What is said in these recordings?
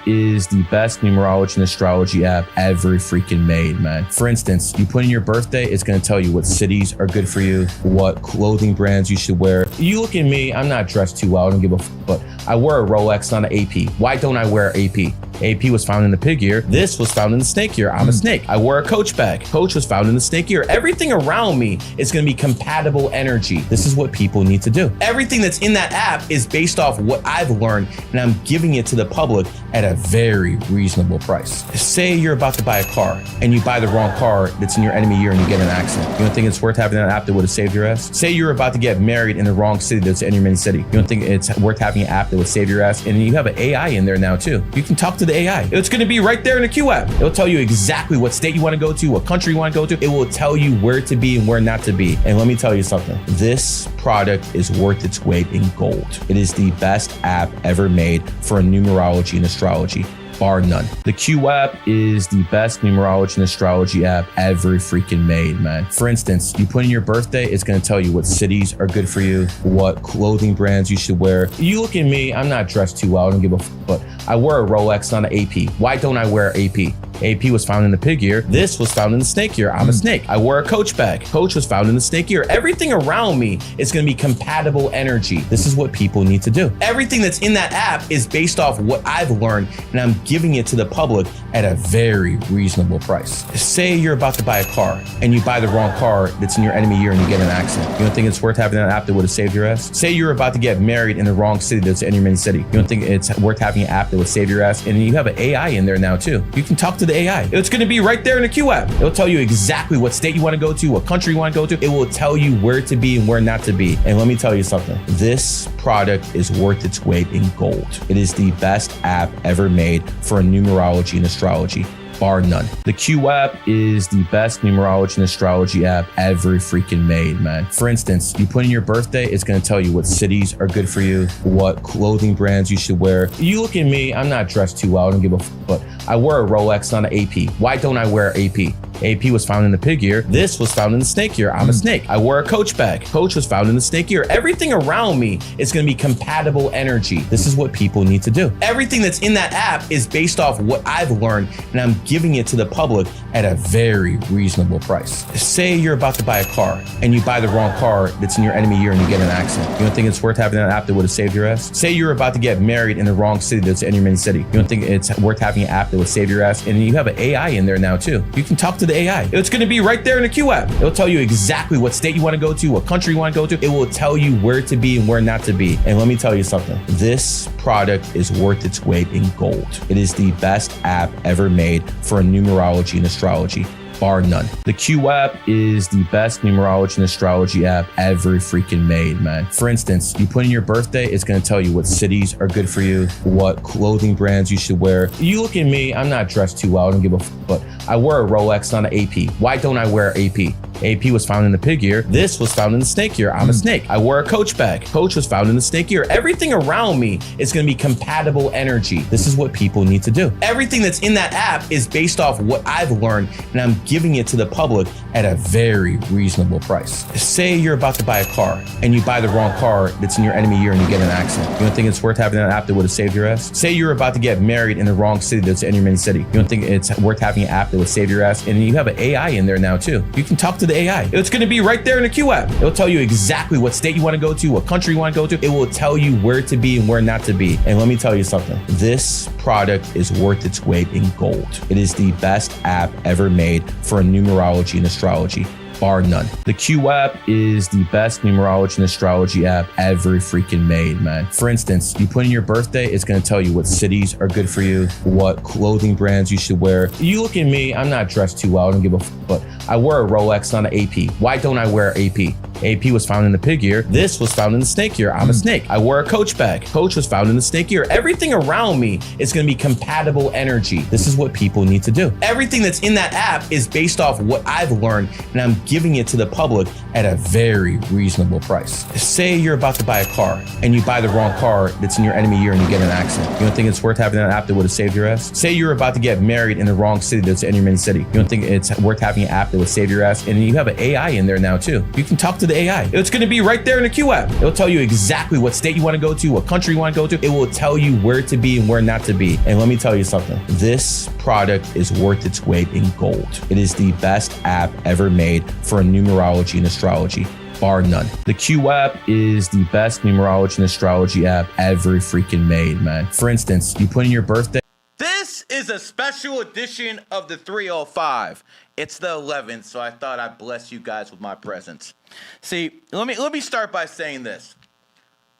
is the best numerology and astrology app ever freaking made, man. For instance, you put in your birthday, it's going to tell you what cities are good for you, what clothing brands you should wear. You look at me, I'm not dressed too well, I don't give a but I wear a Rolex, not an AP. Why don't I wear AP? AP was found in the pig year. This was found in the snake year. I'm a snake. I wear a Coach bag. Coach was found in the snake year. Everything around me is going to be compatible energy. This is what people need to do. Everything that's in that app is based off what I've learned, and I'm giving it to the public at a very reasonable price. Say you're about to buy a car and you buy the wrong car that's in your enemy year and you get in an accident. You don't think it's worth having an app that would have saved your ass? Say you're about to get married in the wrong city that's in your main city. You don't think it's worth having an app that would save your ass? And you have an AI in there now too. You can talk to the AI. It's going to be right there in the Q app. It'll tell you exactly what state you want to go to, what country you want to go to. It will tell you where to be and where not to be. And let me tell you something. This product is worth its weight in gold. It is the best app ever made for numerology and astrology, bar none. The Q app is the best numerology and astrology app ever freaking made, man. For instance, you put in your birthday, it's going to tell you what cities are good for you, what clothing brands you should wear. You look at me, I'm not dressed too well, I don't give a but I wear a Rolex, not an AP. Why don't I wear AP? AP was found in the pig year. This was found in the snake year. I'm a snake. I wear a Coach bag. Coach was found in the snake year. Everything around me is going to be compatible energy. This is what people need to do. Everything that's in that app is based off what I've learned, and I'm giving it to the public at a very reasonable price. Say you're about to buy a car and you buy the wrong car that's in your enemy year and you get in an accident. You don't think it's worth having an app that would have saved your ass? Say you're about to get married in the wrong city that's in your main city. You don't think it's worth having an app that would save your ass? And you have an AI in there now too. You can talk to the AI. It's going to be right there in the Q app. It'll tell you exactly what state you want to go to, what country you want to go to. It will tell you where to be and where not to be. And let me tell you something. This product is worth its weight in gold. It is the best app ever made for numerology and astrology, bar none. The Q app is the best numerology and astrology app ever freaking made, man. For instance, you put in your birthday, it's going to tell you what cities are good for you, what clothing brands you should wear. You look at me, I'm not dressed too well, I don't give a but I wear a Rolex, not an AP. Why don't I wear AP? AP was found in the pig year. This was found in the snake year. I'm a snake. I wear a Coach bag. Coach was found in the snake year. Everything around me is going to be compatible energy. This is what people need to do. Everything that's in that app is based off what I've learned, and I'm giving it to the public at a very reasonable price. Say you're about to buy a car and you buy the wrong car that's in your enemy year and you get in an accident. You don't think it's worth having an app that would have saved your ass? Say you're about to get married in the wrong city that's in your main city. You don't think it's worth having an app that would save your ass? And you have an AI in there now too. You can talk to the AI. It's going to be right there in the Q app. It'll tell you exactly what state you want to go to, what country you want to go to. It will tell you where to be and where not to be. And let me tell you something. This product is worth its weight in gold. It is the best app ever made for numerology and astrology, bar none. The Q app is the best numerology and astrology app ever freaking made, man. For instance, you put in your birthday, it's going to tell you what cities are good for you, what clothing brands you should wear. You look at me, I'm not dressed too well, I don't give a but I wear a Rolex, not an AP. Why don't I wear AP? AP was found in the pig year. This was found in the snake year. I'm a snake. I wear a Coach bag. Coach was found in the snake year. Everything around me is going to be compatible energy. This is what people need to do. Everything that's in that app is based off what I've learned, and I'm giving it to the public at a very reasonable price. Say you're about to buy a car and you buy the wrong car that's in your enemy year and you get in an accident. You don't think it's worth having an app that would have saved your ass? Say you're about to get married in the wrong city that's in your main city. You don't think it's worth having an app that would save your ass? And you have an AI in there now too. You can talk to the AI. It's going to be right there in the Q app. It'll tell you exactly what state you want to go to, what country you want to go to. It will tell you where to be and where not to be. And let me tell you something. This product is worth its weight in gold. It is the best app ever made for numerology and astrology, bar none. The Q app is the best numerology and astrology app ever freaking made, man. For instance, you put in your birthday, it's going to tell you what cities are good for you, what clothing brands you should wear. You look at me, I'm not dressed too well, I don't give a but I wear a Rolex, not an AP. Why don't I wear AP? AP was found in the pig year. This was found in the snake year. I'm a snake. I wear a Coach bag. Coach was found in the snake year. Everything around me is going to be compatible energy. This is what people need to do. Everything that's in that app is based off what I've learned, and I'm giving it to the public at a very reasonable price. Say you're about to buy a car and you buy the wrong car that's in your enemy year and you get in an accident. You don't think it's worth having an app that would have saved your ass? Say you're about to get married in the wrong city that's in your main city. You don't think it's worth having an app that would save your ass? And you have an AI in there now too. You can talk to the the AI. It's going to be right there in the Q app. It'll tell you exactly what state you want to go to, what country you want to go to. It will tell you where to be and where not to be. And let me tell you something. This product is worth its weight in gold. It is the best app ever made for numerology and astrology, bar none. The Q app is the best numerology and astrology app ever freaking made, man. For instance, you put in your birthday. This is a special edition of the 305. It's the 11th, so I thought I'd bless you guys with my presence. See, let me start by saying this.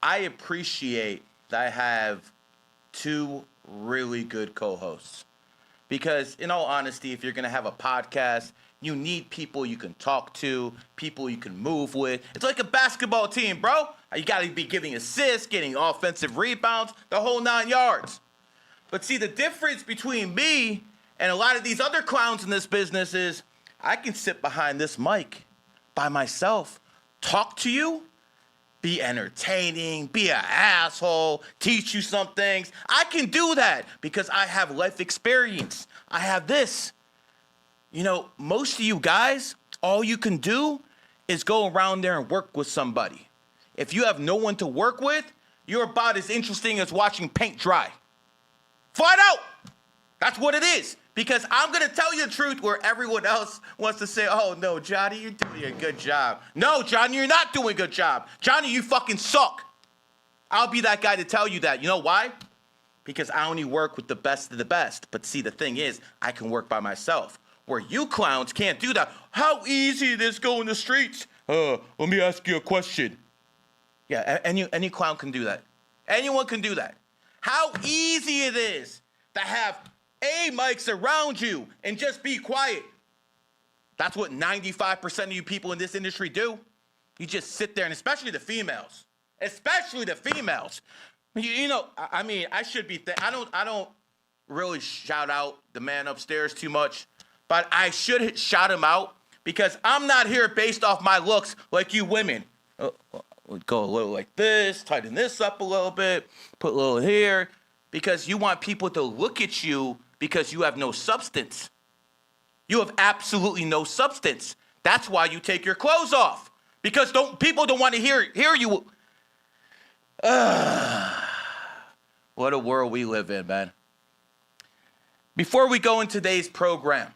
I appreciate that I have two really good co-hosts. Because in all honesty, if you're going to have a podcast, you need people you can talk to, people you can move with. It's like a basketball team, bro. You got to be giving assists, getting offensive rebounds, the whole 9 yards. But see, the difference between me and a lot of these other clowns in this business is I can sit behind this mic by myself, talk to you, be entertaining, be an asshole, teach you some things. I can do that because I have life experience. I have this. You know, most of you guys, all you can do is go around there and work with somebody. If you have no one to work with, you're about as interesting as watching paint dry. Flat out. That's what it is. Because I'm going to tell you the truth where everyone else wants to say, oh, no, Johnny, you're doing a good job. No, Johnny, you're not doing a good job. Johnny, you fucking suck. I'll be that guy to tell you that. You know why? Because I only work with the best of the best. But see, the thing is, I can work by myself. Where you clowns can't do that. How easy it is going the streets. Let me ask you a question. Yeah, any clown can do that. Anyone can do that. How easy it is to have mics around you and just be quiet. That's what 95% of you people in this industry do. You just sit there, and especially the females. Especially the females. You know, I mean, I should be. I don't really shout out the man upstairs too much, but I should shout him out because I'm not here based off my looks like you women. Go a little like this, tighten this up a little bit, put a little here, because you want people to look at you because you have no substance. You have absolutely no substance. That's why you take your clothes off, because people don't want to hear you. What a world we live in, man. Before we go into today's program,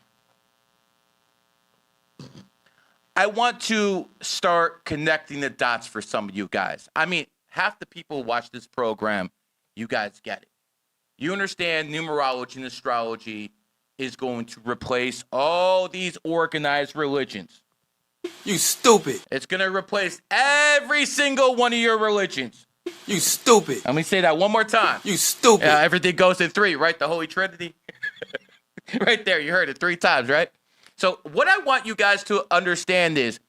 I want to start connecting the dots for some of you guys. I mean, half the people who watch this program, you guys get it. You understand numerology and astrology is going to replace all these organized religions. You stupid. It's going to replace every single one of your religions. You stupid. Let me say that one more time. You stupid. Everything goes in three, right? The Holy Trinity. Right there. You heard it 3 times, right? So what I want you guys to understand is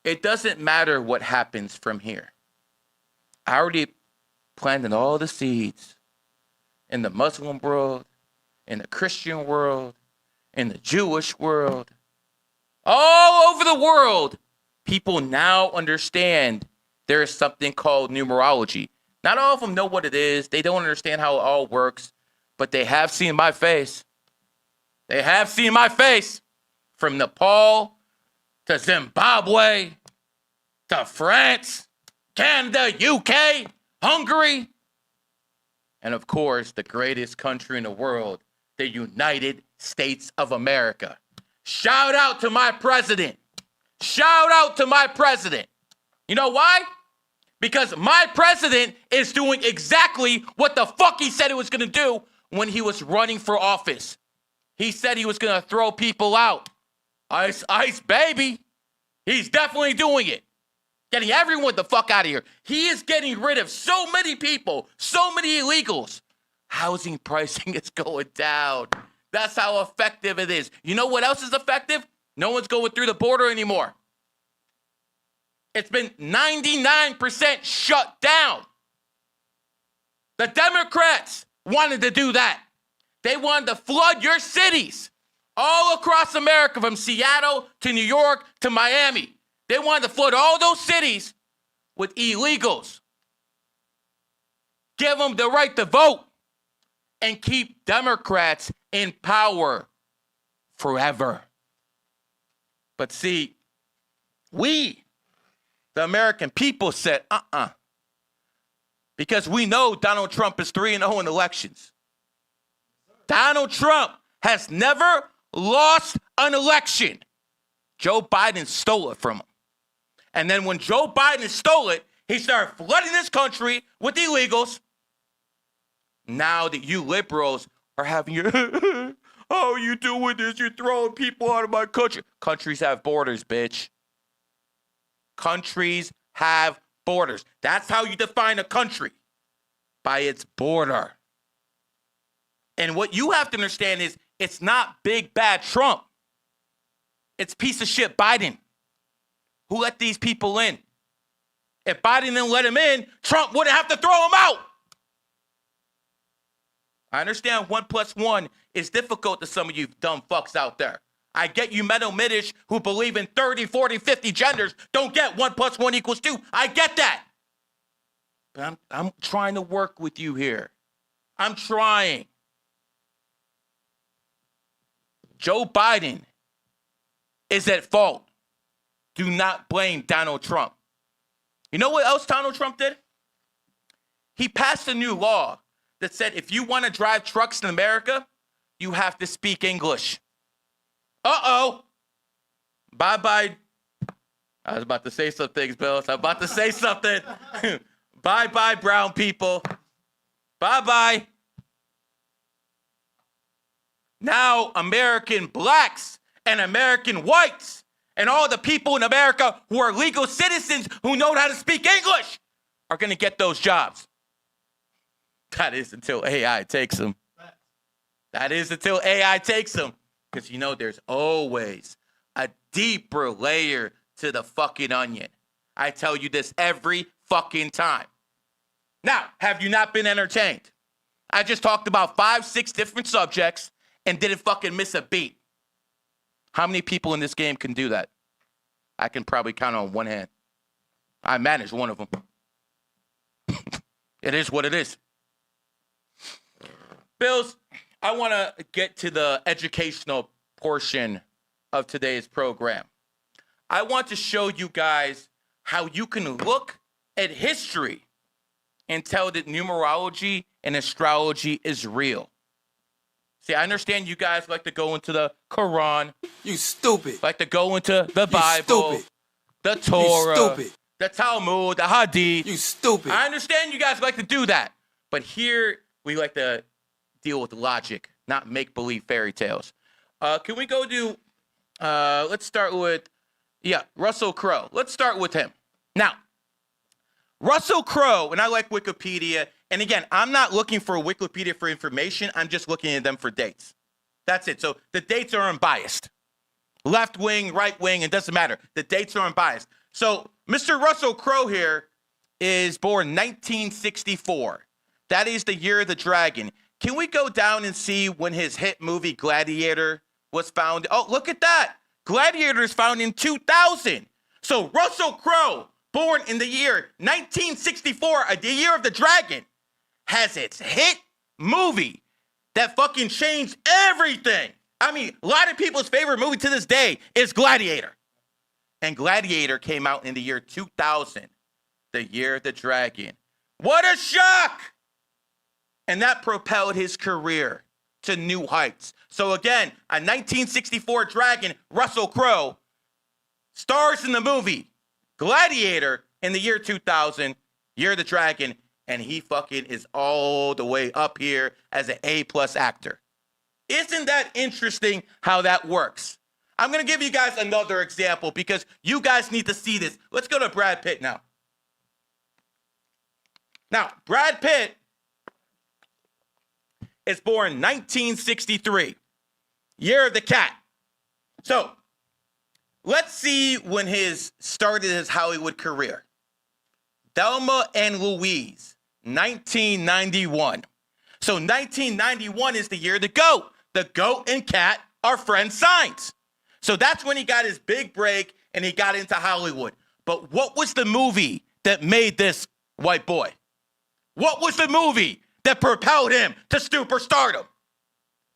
it doesn't matter what happens from here. I already planted all the seeds in the Muslim world, in the Christian world, in the Jewish world. All over the world, people now understand there is something called numerology. Not all of them know what it is. They don't understand how it all works, but they have seen my face. They have seen my face. From Nepal to Zimbabwe to France, Canada, UK, Hungary, and of course, the greatest country in the world, the United States of America. Shout out to my president. Shout out to my president. You know why? Because my president is doing exactly what the fuck he said he was going to do when he was running for office. He said he was going to throw people out. Ice, ice, baby. He's definitely doing it. Getting everyone the fuck out of here. He is getting rid of so many people, so many illegals. Housing pricing is going down. That's how effective it is. You know what else is effective? No one's going through the border anymore. It's been 99% shut down. The Democrats wanted to do that. They wanted to flood your cities. All across America, from Seattle to New York to Miami. They wanted to flood all those cities with illegals. Give them the right to vote and keep Democrats in power forever. But see, we The American people said, because we know Donald Trump is 3-0 in elections. Donald Trump has never lost an election. Joe Biden stole it from him. And then when Joe Biden stole it, he started flooding this country with illegals. Now that you liberals are having your, oh, you doing this, you're throwing people out of my country. Countries have borders, bitch. Countries have borders. That's how you define a country, by its border. And what you have to understand is it's not big bad Trump. It's piece of shit Biden. Who let these people in? If Biden didn't let him in, Trump wouldn't have to throw him out. I understand 1 + 1 is difficult to some of you dumb fucks out there. I get you metal middish who believe in 30, 40, 50 genders don't get 1 + 1 = 2. I get that. But I'm trying to work with you here. I'm trying. Joe Biden is at fault. Do not blame Donald Trump. You know what else Donald Trump did? He passed a new law that said if you want to drive trucks in America, you have to speak English. Uh-oh. Bye-bye. I was about to say some things, Bill. I was about to say something. Bye-bye, brown people. Bye-bye. Now American blacks and American whites and all the people in America who are legal citizens who know how to speak English are going to get those jobs. That is until AI takes them. That is until AI takes them. Because you know there's always a deeper layer to the fucking onion. I tell you this every fucking time. Now, have you not been entertained? I just talked about 5, 6 different subjects and didn't fucking miss a beat. How many people in this game can do that? I can probably count on one hand. I managed one of them. It is what it is. Bills, I want to get to the educational portion of today's program. I want to show you guys how you can look at history and tell that numerology and astrology is real. See, I understand you guys like to go into the Quran. You stupid. Like to go into the Bible, the Torah, the Talmud, the Hadith. You stupid. I understand you guys like to do that. But here, we like to deal with logic, not make-believe fairy tales. Can we go to, let's start with, Russell Crowe. Let's start with him. Now, Russell Crowe, and I like Wikipedia, and again, I'm not looking for Wikipedia for information. I'm just looking at them for dates. That's it. So the dates are unbiased. Left wing, right wing, it doesn't matter. The dates are unbiased. So Mr. Russell Crowe here is born 1964. That is the year of the dragon. Can we go down and see when his hit movie Gladiator was found? Oh, look at that. Gladiator is found in 2000. So Russell Crowe, born in the year 1964, the year of the dragon, has its hit movie that fucking changed everything. I mean, a lot of people's favorite movie to this day is Gladiator. And Gladiator came out in the year 2000, the year of the dragon. What a shock! And that propelled his career to new heights. So again, a 1964 dragon, Russell Crowe, stars in the movie Gladiator in the year 2000, year of the dragon, and he fucking is all the way up here as an A+ actor. Isn't that interesting how that works? I'm going to give you guys another example because you guys need to see this. Let's go to Brad Pitt now. Now, Brad Pitt is born 1963, year of the cat. So, let's see when started his Hollywood career. Thelma and Louise, 1991. So 1991 is the year of the goat. The goat and cat are friend signs. So that's when he got his big break and he got into Hollywood. But what was the movie that made this white boy? What was the movie that propelled him to superstardom?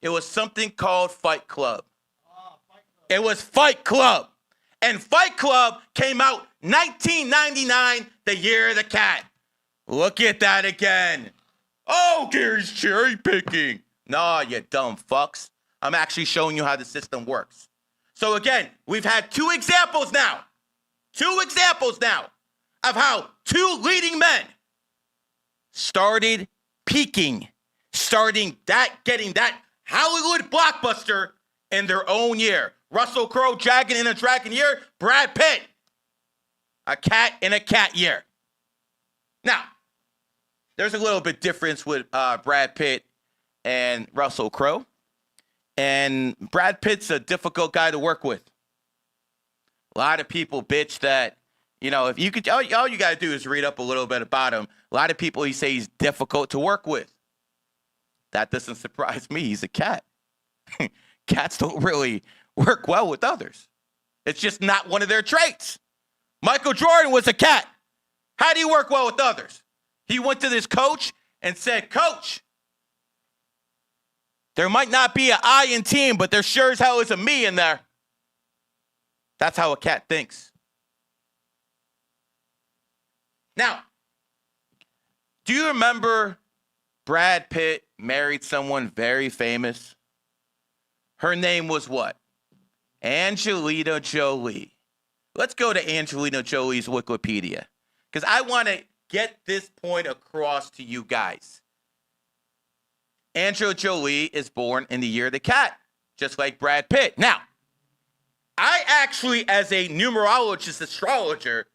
It was something called Fight Club. It was Fight Club. And Fight Club came out 1999, the year of the cat. Look at that again. Oh, Gary's cherry picking. Nah, you dumb fucks. I'm actually showing you how the system works. So again, we've had two examples now of how two leading men started peaking, getting that Hollywood blockbuster in their own year. Russell Crowe, Dragon in a Dragon year. Brad Pitt, a cat in a cat year. Now, there's a little bit difference with Brad Pitt and Russell Crowe. And Brad Pitt's a difficult guy to work with. A lot of people bitch that, if you could, all you got to do is read up a little bit about him. A lot of people, he say he's difficult to work with. That doesn't surprise me. He's a cat. Cats don't really work well with others. It's just not one of their traits. Michael Jordan was a cat. How do you work well with others? He went to this coach and said, Coach, there might not be an I in team, but there sure as hell is a me in there. That's how a cat thinks. Now, do you remember Brad Pitt married someone very famous? Her name was what? Angelina Jolie. Let's go to Angelina Jolie's Wikipedia, because I want to get this point across to you guys. Angelina Jolie is born in the year of the cat, just like Brad Pitt. Now, I actually, as a numerologist astrologer,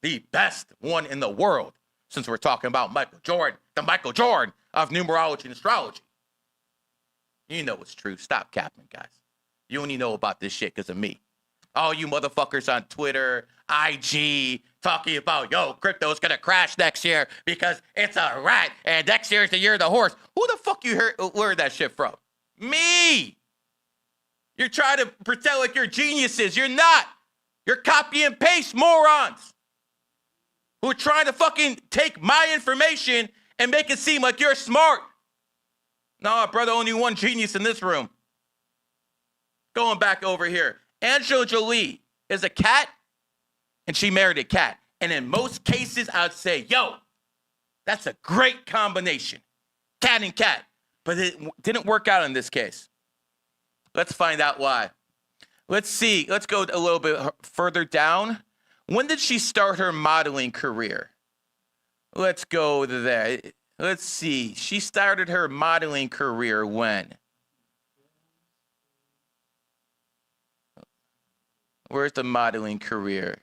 the best one in the world, since we're talking about Michael Jordan, the Michael Jordan of numerology and astrology. You know it's true. Stop capping, guys. You only know about this shit because of me. All you motherfuckers on Twitter, IG, talking about, crypto's going to crash next year because it's a rat and next year is the year of the horse. Who the fuck you learned that shit from? Me. You're trying to pretend like you're geniuses. You're not. You're copy and paste morons who are trying to fucking take my information and make it seem like you're smart. No, brother, only one genius in this room. Going back over here. Angelina Jolie is a cat, and she married a cat. And in most cases, I'd say, that's a great combination. Cat and cat. But it didn't work out in this case. Let's find out why. Let's see. Let's go a little bit further down. When did she start her modeling career? Let's go to there. Let's see. She started her modeling career when? Where's the modeling career?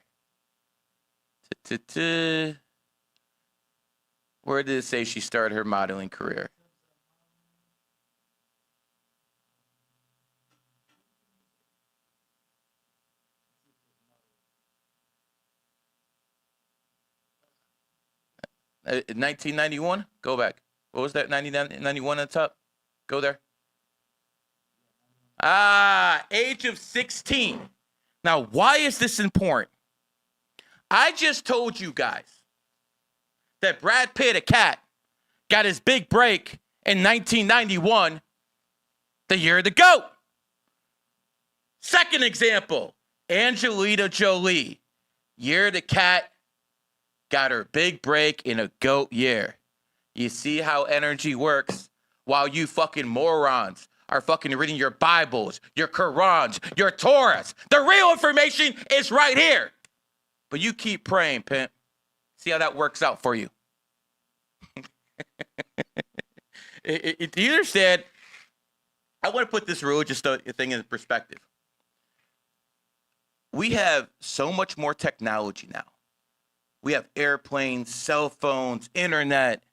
Where did it say she started her modeling career? In 1991? Go back. What was that? 91 on the top? Go there. Age of 16. Now, why is this important? I just told you guys that Brad Pitt, a cat, got his big break in 1991, the year of the goat. Second example, Angelina Jolie, year of the cat, got her big break in a goat year. You see how energy works? While you fucking morons are fucking reading your Bibles, your Qurans, your Torahs. The real information is right here. But you keep praying, pimp. See how that works out for you. Do you understand? I want to put this religious thing in perspective. We have so much more technology now. We have airplanes, cell phones, internet,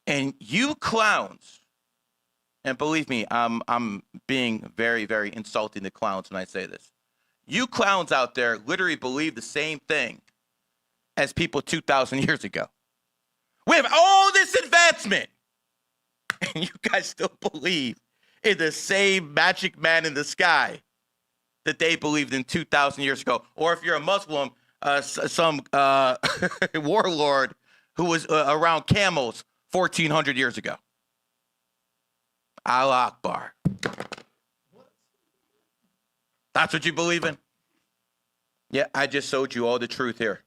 and you clowns. And believe me, I'm being very, very insulting to clowns when I say this. You clowns out there literally believe the same thing as people 2,000 years ago. We have all this advancement, and you guys still believe in the same magic man in the sky that they believed in 2,000 years ago. Or if you're a Muslim, some warlord who was around camels 1,400 years ago. Allah Akbar. That's what you believe in? Yeah, I just showed you all the truth here.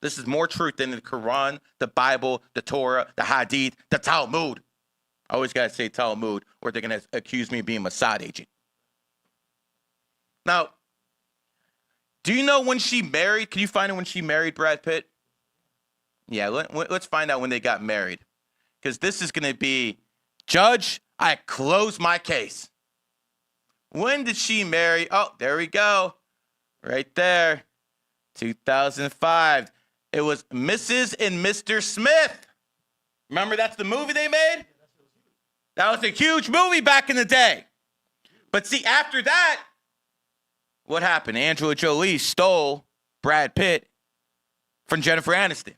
This is more truth than the Quran, the Bible, the Torah, the Hadith, the Talmud. I always got to say Talmud, or they're going to accuse me of being a Mossad agent. Now, do you know when she married? Can you find out when she married Brad Pitt? Yeah, let's find out when they got married. Because this is going to be, Judge, I close my case. When did she marry? Oh, there we go. Right there. 2005. It was Mrs. and Mr. Smith. Remember, that's the movie they made? That was a huge movie back in the day. But see, after that, what happened? Angelina Jolie stole Brad Pitt from Jennifer Aniston.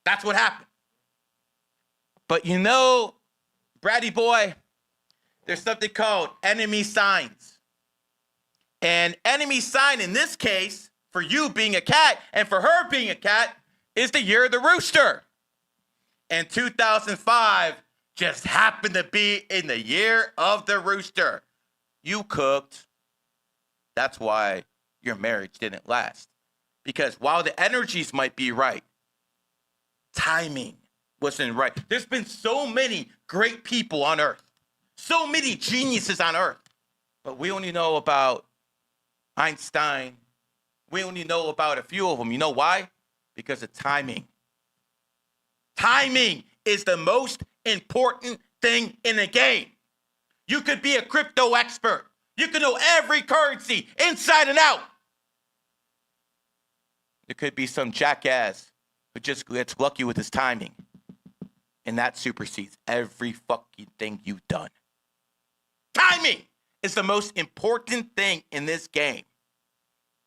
That's what happened. But you know, Brady boy, there's something called enemy signs. And enemy sign in this case, for you being a cat and for her being a cat, is the year of the rooster. And 2005 just happened to be in the year of the rooster. You cooked. That's why your marriage didn't last. Because while the energies might be right, timing wasn't right. There's been so many great people on earth, so many geniuses on earth, but we only know about Einstein. We only know about a few of them. You know why? Because of timing. Timing is the most important thing in the game. You could be a crypto expert. You could know every currency inside and out. There could be some jackass who just gets lucky with his timing. And that supersedes every fucking thing you've done. Timing is the most important thing in this game.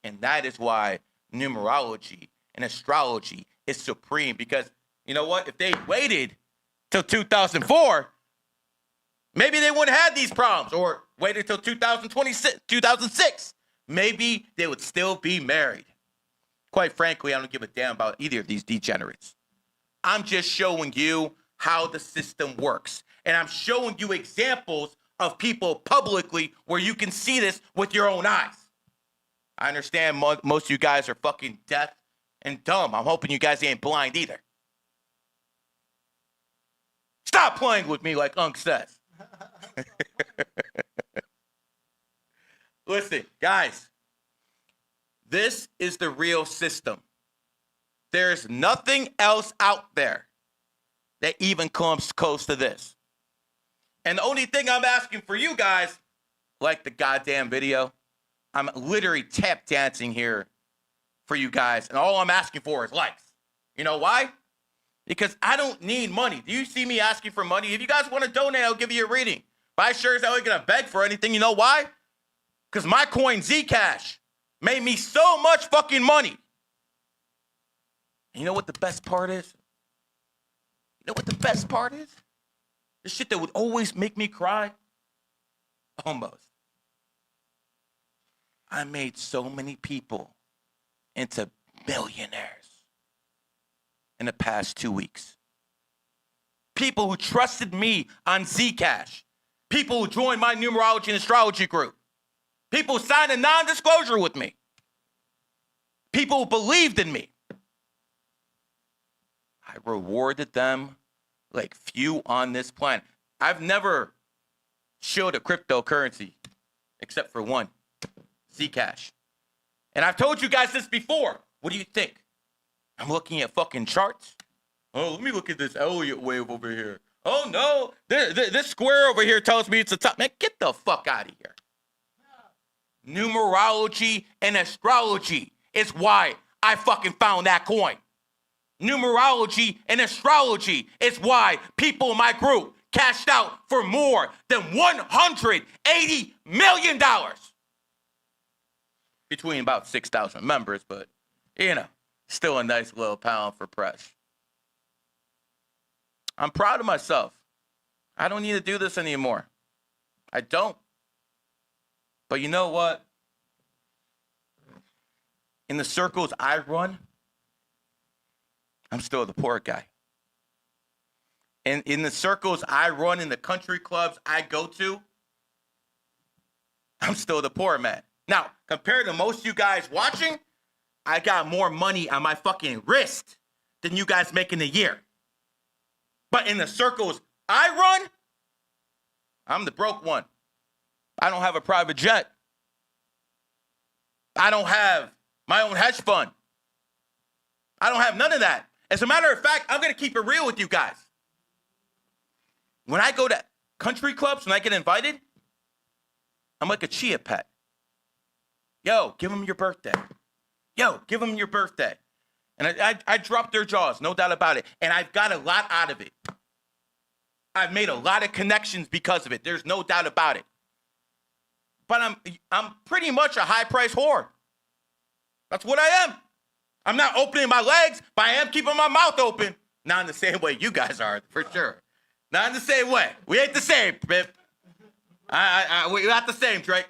And that is why numerology and astrology is supreme. Because, you know what? If they waited till 2004, maybe they wouldn't have these problems. Or waited till 2006. Maybe they would still be married. Quite frankly, I don't give a damn about either of these degenerates. I'm just showing you how the system works. And I'm showing you examples of people publicly where you can see this with your own eyes. I understand most of you guys are fucking deaf and dumb. I'm hoping you guys ain't blind either. Stop playing with me like Unc says. Listen, guys, this is the real system. There's nothing else out there that even comes close to this. And the only thing I'm asking for you guys, like the goddamn video, I'm literally tap dancing here for you guys. And all I'm asking for is likes. You know why? Because I don't need money. Do you see me asking for money? If you guys want to donate, I'll give you a reading. But I sure as hell ain't going to beg for anything. You know why? Because my coin Zcash made me so much fucking money. And you know what the best part is? You know what the best part is? The shit that would always make me cry? Almost. I made so many people into millionaires in the past 2 weeks. People who trusted me on Zcash. People who joined my numerology and astrology group. People who signed a non-disclosure with me. People who believed in me. I rewarded them like few on this planet. I've never showed a cryptocurrency except for one, Zcash. And I've told you guys this before. What do you think? I'm looking at fucking charts. Oh, let me look at this Elliott wave over here. Oh, no. This square over here tells me it's a top. Man, get the fuck out of here. Numerology and astrology is why I fucking found that coin. Numerology and astrology is why people in my group cashed out for more than $180 million. Between about 6,000 members, but, you know, still a nice little pound for press. I'm proud of myself. I don't need to do this anymore. I don't. But you know what? In the circles I run, I'm still the poor guy. And in the circles I run, in the country clubs I go to, I'm still the poor man. Now, compared to most of you guys watching, I got more money on my fucking wrist than you guys make in a year. But in the circles I run, I'm the broke one. I don't have a private jet. I don't have my own hedge fund. I don't have none of that. As a matter of fact, I'm going to keep it real with you guys. When I go to country clubs, when I get invited, I'm like a chia pet. Yo, give them your birthday. Yo, give them your birthday. And I drop their jaws, no doubt about it. And I've got a lot out of it. I've made a lot of connections because of it. There's no doubt about it. But I'm pretty much a high-price whore. That's what I am. I'm not opening my legs, but I am keeping my mouth open. Not in the same way you guys are, for sure. Not in the same way. We ain't the same, Pip. We're not the same, Drake.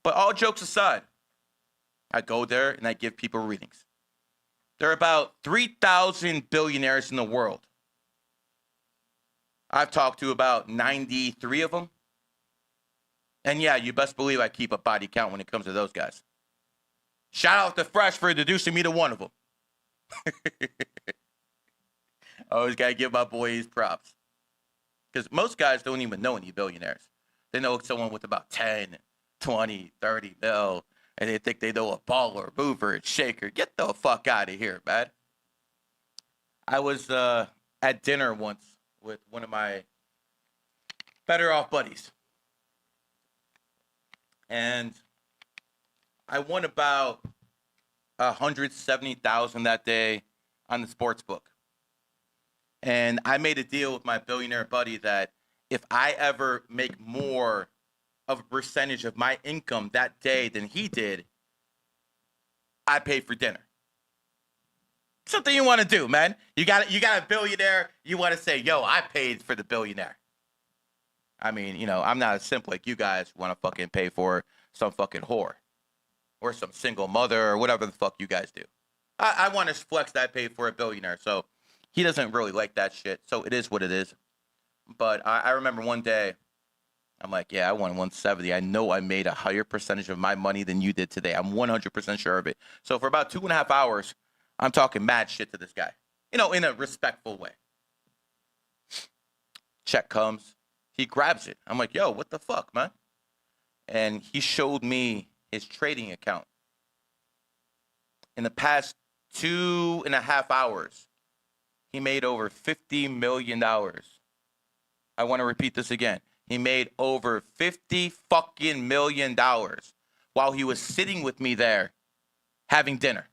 But all jokes aside, I go there and I give people readings. There are about 3,000 billionaires in the world. I've talked to about 93 of them. And yeah, you best believe I keep a body count when it comes to those guys. Shout out to Fresh for introducing me to one of them. I always got to give my boys props. Because most guys don't even know any billionaires. They know someone with about 10, 20, 30 mil. And they think they know a baller, mover, and shaker. Get the fuck out of here, man. I was at dinner once with one of my better off buddies. And I won about $170,000 that day on the sports book. And I made a deal with my billionaire buddy that if I ever make more of a percentage of my income that day than he did, I pay for dinner. Something you want to do, man. You got a billionaire, you want to say, yo, I paid for the billionaire. I mean, you know, I'm not as simple like you guys want to fucking pay for some fucking whore or some single mother or whatever the fuck you guys do. I want to flex that I paid for a billionaire. So he doesn't really like that shit. So it is what it is. But I remember one day, I'm like, yeah, I won 170. I know I made a higher percentage of my money than you did today. I'm 100% sure of it. So for about 2.5 hours, I'm talking mad shit to this guy, you know, in a respectful way. Check comes. He grabs it. I'm like, yo, what the fuck, man? And he showed me his trading account. In the past 2.5 hours, he made over $50 million. I want to repeat this again. He made over $50 fucking million while he was sitting with me there having dinner.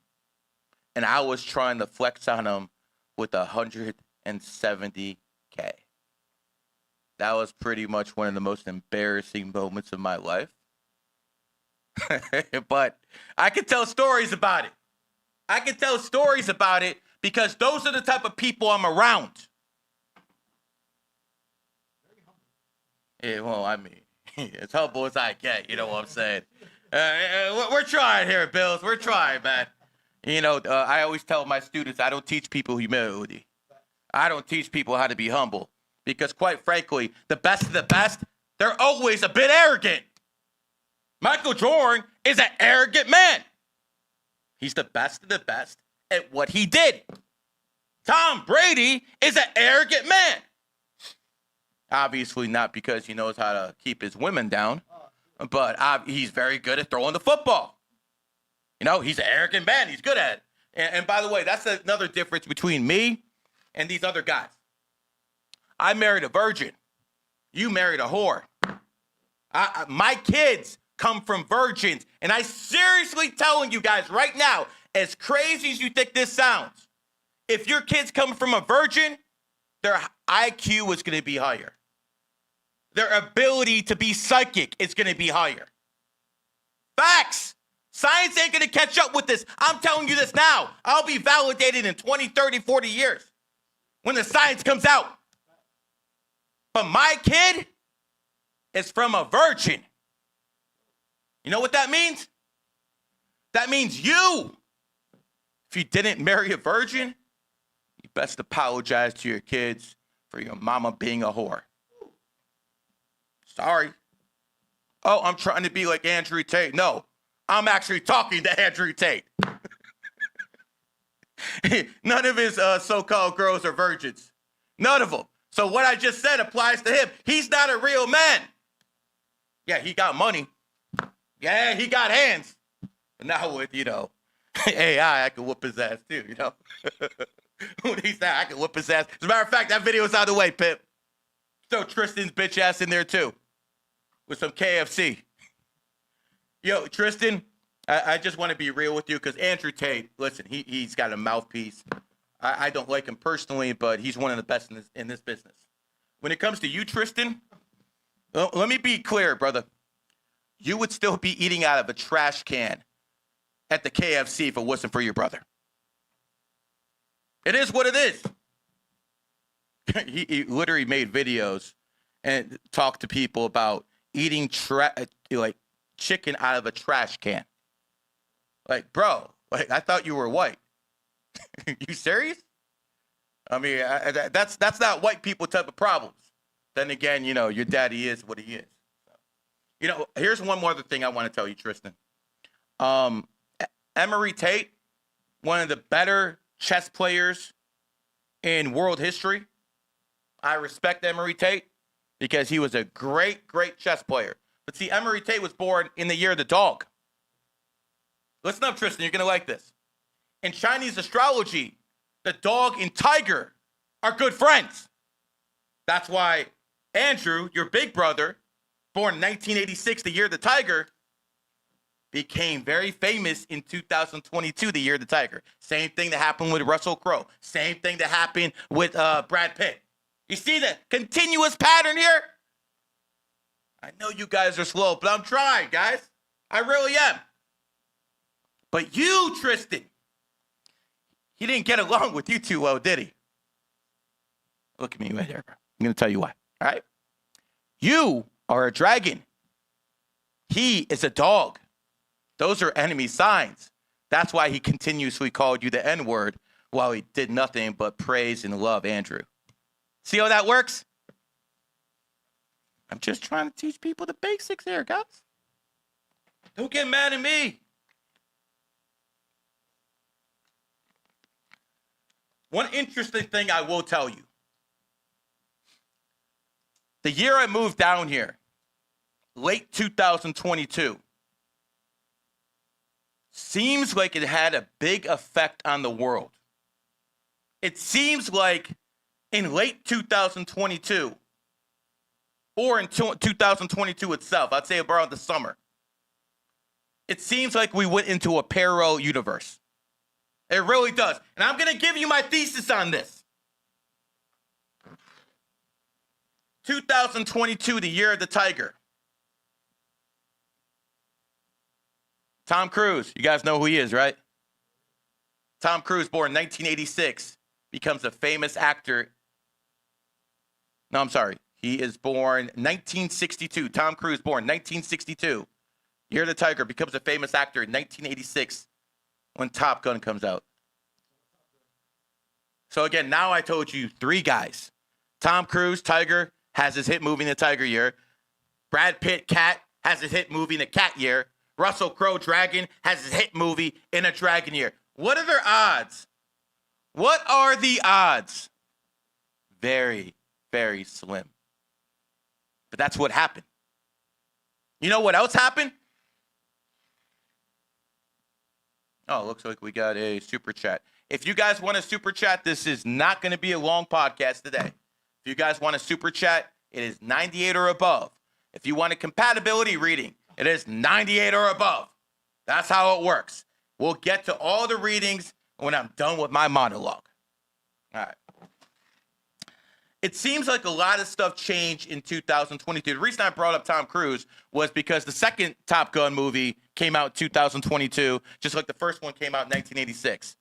And I was trying to flex on him with $170K. That was pretty much one of the most embarrassing moments of my life. But I can tell stories about it. I can tell stories about it because those are the type of people I'm around. Yeah, well, I mean, as humble as I get, you know what I'm saying? We're trying here, Bills. We're trying, man. You know, I always tell my students, I don't teach people humility. I don't teach people how to be humble. Because quite frankly, the best of the best, they're always a bit arrogant. Michael Jordan is an arrogant man. He's the best of the best at what he did. Tom Brady is an arrogant man. Obviously not because he knows how to keep his women down, but he's very good at throwing the football. You know, he's an arrogant man. He's good at it. And by the way, that's another difference between me and these other guys. I married a virgin. You married a whore. My kids come from virgins. And I seriously telling you guys right now, as crazy as you think this sounds, if your kids come from a virgin, their IQ is going to be higher. Their ability to be psychic is going to be higher. Facts. Science ain't going to catch up with this. I'm telling you this now. I'll be validated in 20, 30, 40 years when the science comes out. But my kid is from a virgin. You know what that means? That means you, if you didn't marry a virgin, you best apologize to your kids for your mama being a whore. Sorry. Oh, I'm trying to be like Andrew Tate. No, I'm actually talking to Andrew Tate. None of his so-called girls are virgins. None of them. So what I just said applies to him. He's not a real man. Yeah, he got money. Yeah, he got hands. But now with, AI, I can whoop his ass too, When he said I can whoop his ass. As a matter of fact, that video is out of the way, Pip. Throw Tristan's bitch ass in there too. With some KFC. Yo, Tristan, I just want to be real with you because Andrew Tate, listen, he's got a mouthpiece. I don't like him personally, but he's one of the best in this business. When it comes to you, Tristan, let me be clear, brother. You would still be eating out of a trash can at the KFC if it wasn't for your brother. It is what it is. He literally made videos and talked to people about eating chicken out of a trash can. Like, bro, I thought you were white. You serious? I mean, that's not white people type of problems. Then again, your daddy is what he is. So, here's one more other thing I want to tell you, Tristan. Emery Tate, one of the better chess players in world history. I respect Emery Tate because he was a great, great chess player. But see, Emery Tate was born in the year of the dog. Listen up, Tristan. You're going to like this. In Chinese astrology, the dog and tiger are good friends. That's why Andrew, your big brother, born in 1986, the year of the tiger, became very famous in 2022, the year of the tiger. Same thing that happened with Russell Crowe. Same thing that happened with Brad Pitt. You see the continuous pattern here? I know you guys are slow, but I'm trying, guys. I really am. But you, Tristan, he didn't get along with you too well, did he? Look at me right here, bro. I'm going to tell you why, all right? You are a dragon. He is a dog. Those are enemy signs. That's why he continuously called you the N-word while he did nothing but praise and love Andrew. See how that works? I'm just trying to teach people the basics here, guys. Don't get mad at me. One interesting thing I will tell you. The year I moved down here, late 2022, seems like it had a big effect on the world. It seems like in late 2022, or in 2022 itself, I'd say around the summer, it seems like we went into a parallel universe. It really does. And I'm going to give you my thesis on this. 2022, the year of the tiger. Tom Cruise, you guys know who he is, right? Tom Cruise, born in 1986, becomes a famous actor. No, I'm sorry. He is born 1962. Tom Cruise, born 1962. Year of the Tiger, becomes a famous actor in 1986 when Top Gun comes out. So again, now I told you three guys. Tom Cruise, Tiger, has his hit movie in the Tiger year. Brad Pitt, Cat, has his hit movie in the Cat year. Russell Crowe, Dragon, has his hit movie in a Dragon year. What are their odds? What are the odds? Very, very slim. But that's what happened. You know what else happened? Oh, looks like we got a super chat. If you guys want a super chat, this is not going to be a long podcast today. If you guys want a super chat, it is 98 or above. If you want a compatibility reading, it is 98 or above. That's how it works. We'll get to all the readings when I'm done with my monologue. All right. It seems like a lot of stuff changed in 2022. The reason I brought up Tom Cruise was because the second Top Gun movie came out in 2022, just like the first one came out in 1986.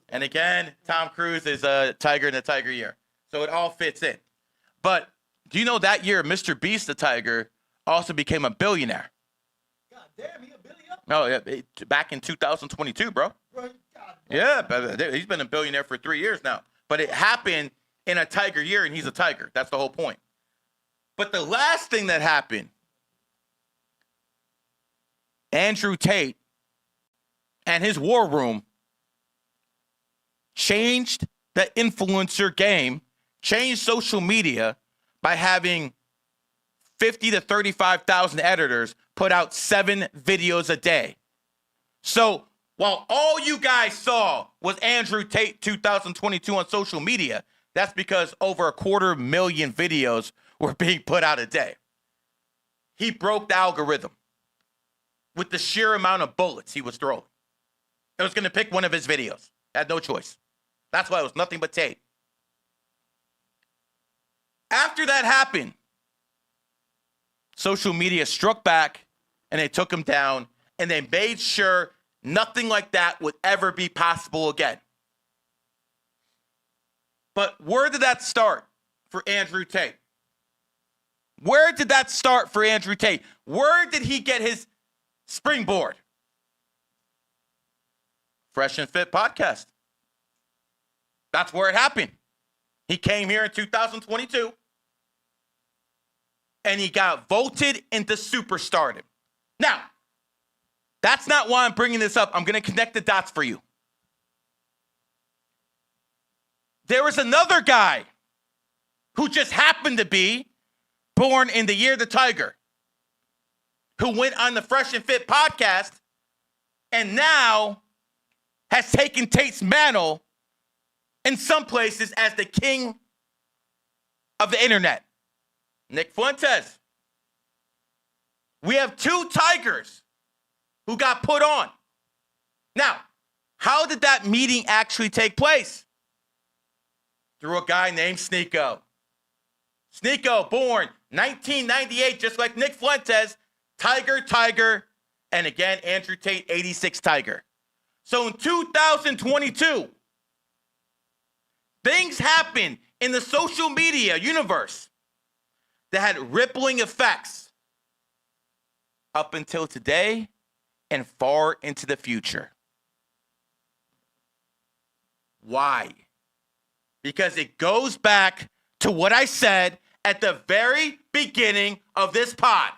And again, Tom Cruise is a tiger in the Tiger year. So it all fits in. But do you know that year, Mr. Beast, the Tiger, also became a billionaire? God damn, he a billionaire? No, yeah, back in 2022, bro. Yeah, but he's been a billionaire for 3 years now. But it happened in a Tiger year, and he's a Tiger. That's the whole point. But the last thing that happened, Andrew Tate and his war room changed the influencer game, changed social media by having 50 to 35,000 editors put out 7 videos a day. So while all you guys saw was Andrew Tate 2022 on social media, that's because over 250,000 videos were being put out a day. He broke the algorithm with the sheer amount of bullets he was throwing. It was going to pick one of his videos. Had no choice. That's why it was nothing but Tate. After that happened, social media struck back and they took him down and they made sure nothing like that would ever be possible again. But where did that start for Andrew Tate? Where did that start for Andrew Tate? Where did he get his springboard? Fresh and Fit podcast. That's where it happened. He came here in 2022 and he got voted into superstardom. Now, that's not why I'm bringing this up. I'm going to connect the dots for you. There was another guy who just happened to be born in the year of the tiger, who went on the Fresh and Fit podcast and now has taken Tate's mantle in some places as the king of the internet. Nick Fuentes. We have 2 tigers who got put on. Now, how did that meeting actually take place? Through a guy named Sneeko. Sneeko, born 1998, just like Nick Fuentes, Tiger, and again, Andrew Tate, 86 Tiger. So in 2022, things happened in the social media universe that had rippling effects up until today and far into the future. Why? Because it goes back to what I said at the very beginning of this pod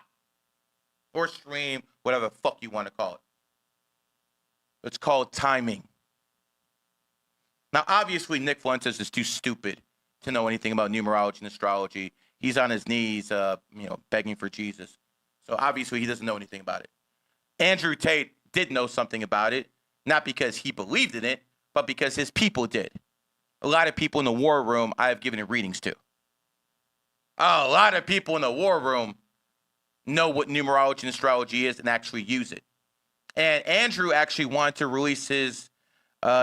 or stream, whatever the fuck you want to call it. It's called timing. Now, obviously, Nick Fuentes is too stupid to know anything about numerology and astrology. He's on his knees, begging for Jesus. So obviously, he doesn't know anything about it. Andrew Tate did know something about it, not because he believed in it, but because his people did. A lot of people in the war room I have given it readings to. A lot of people in the war room know what numerology and astrology is and actually use it. And Andrew actually wanted to release his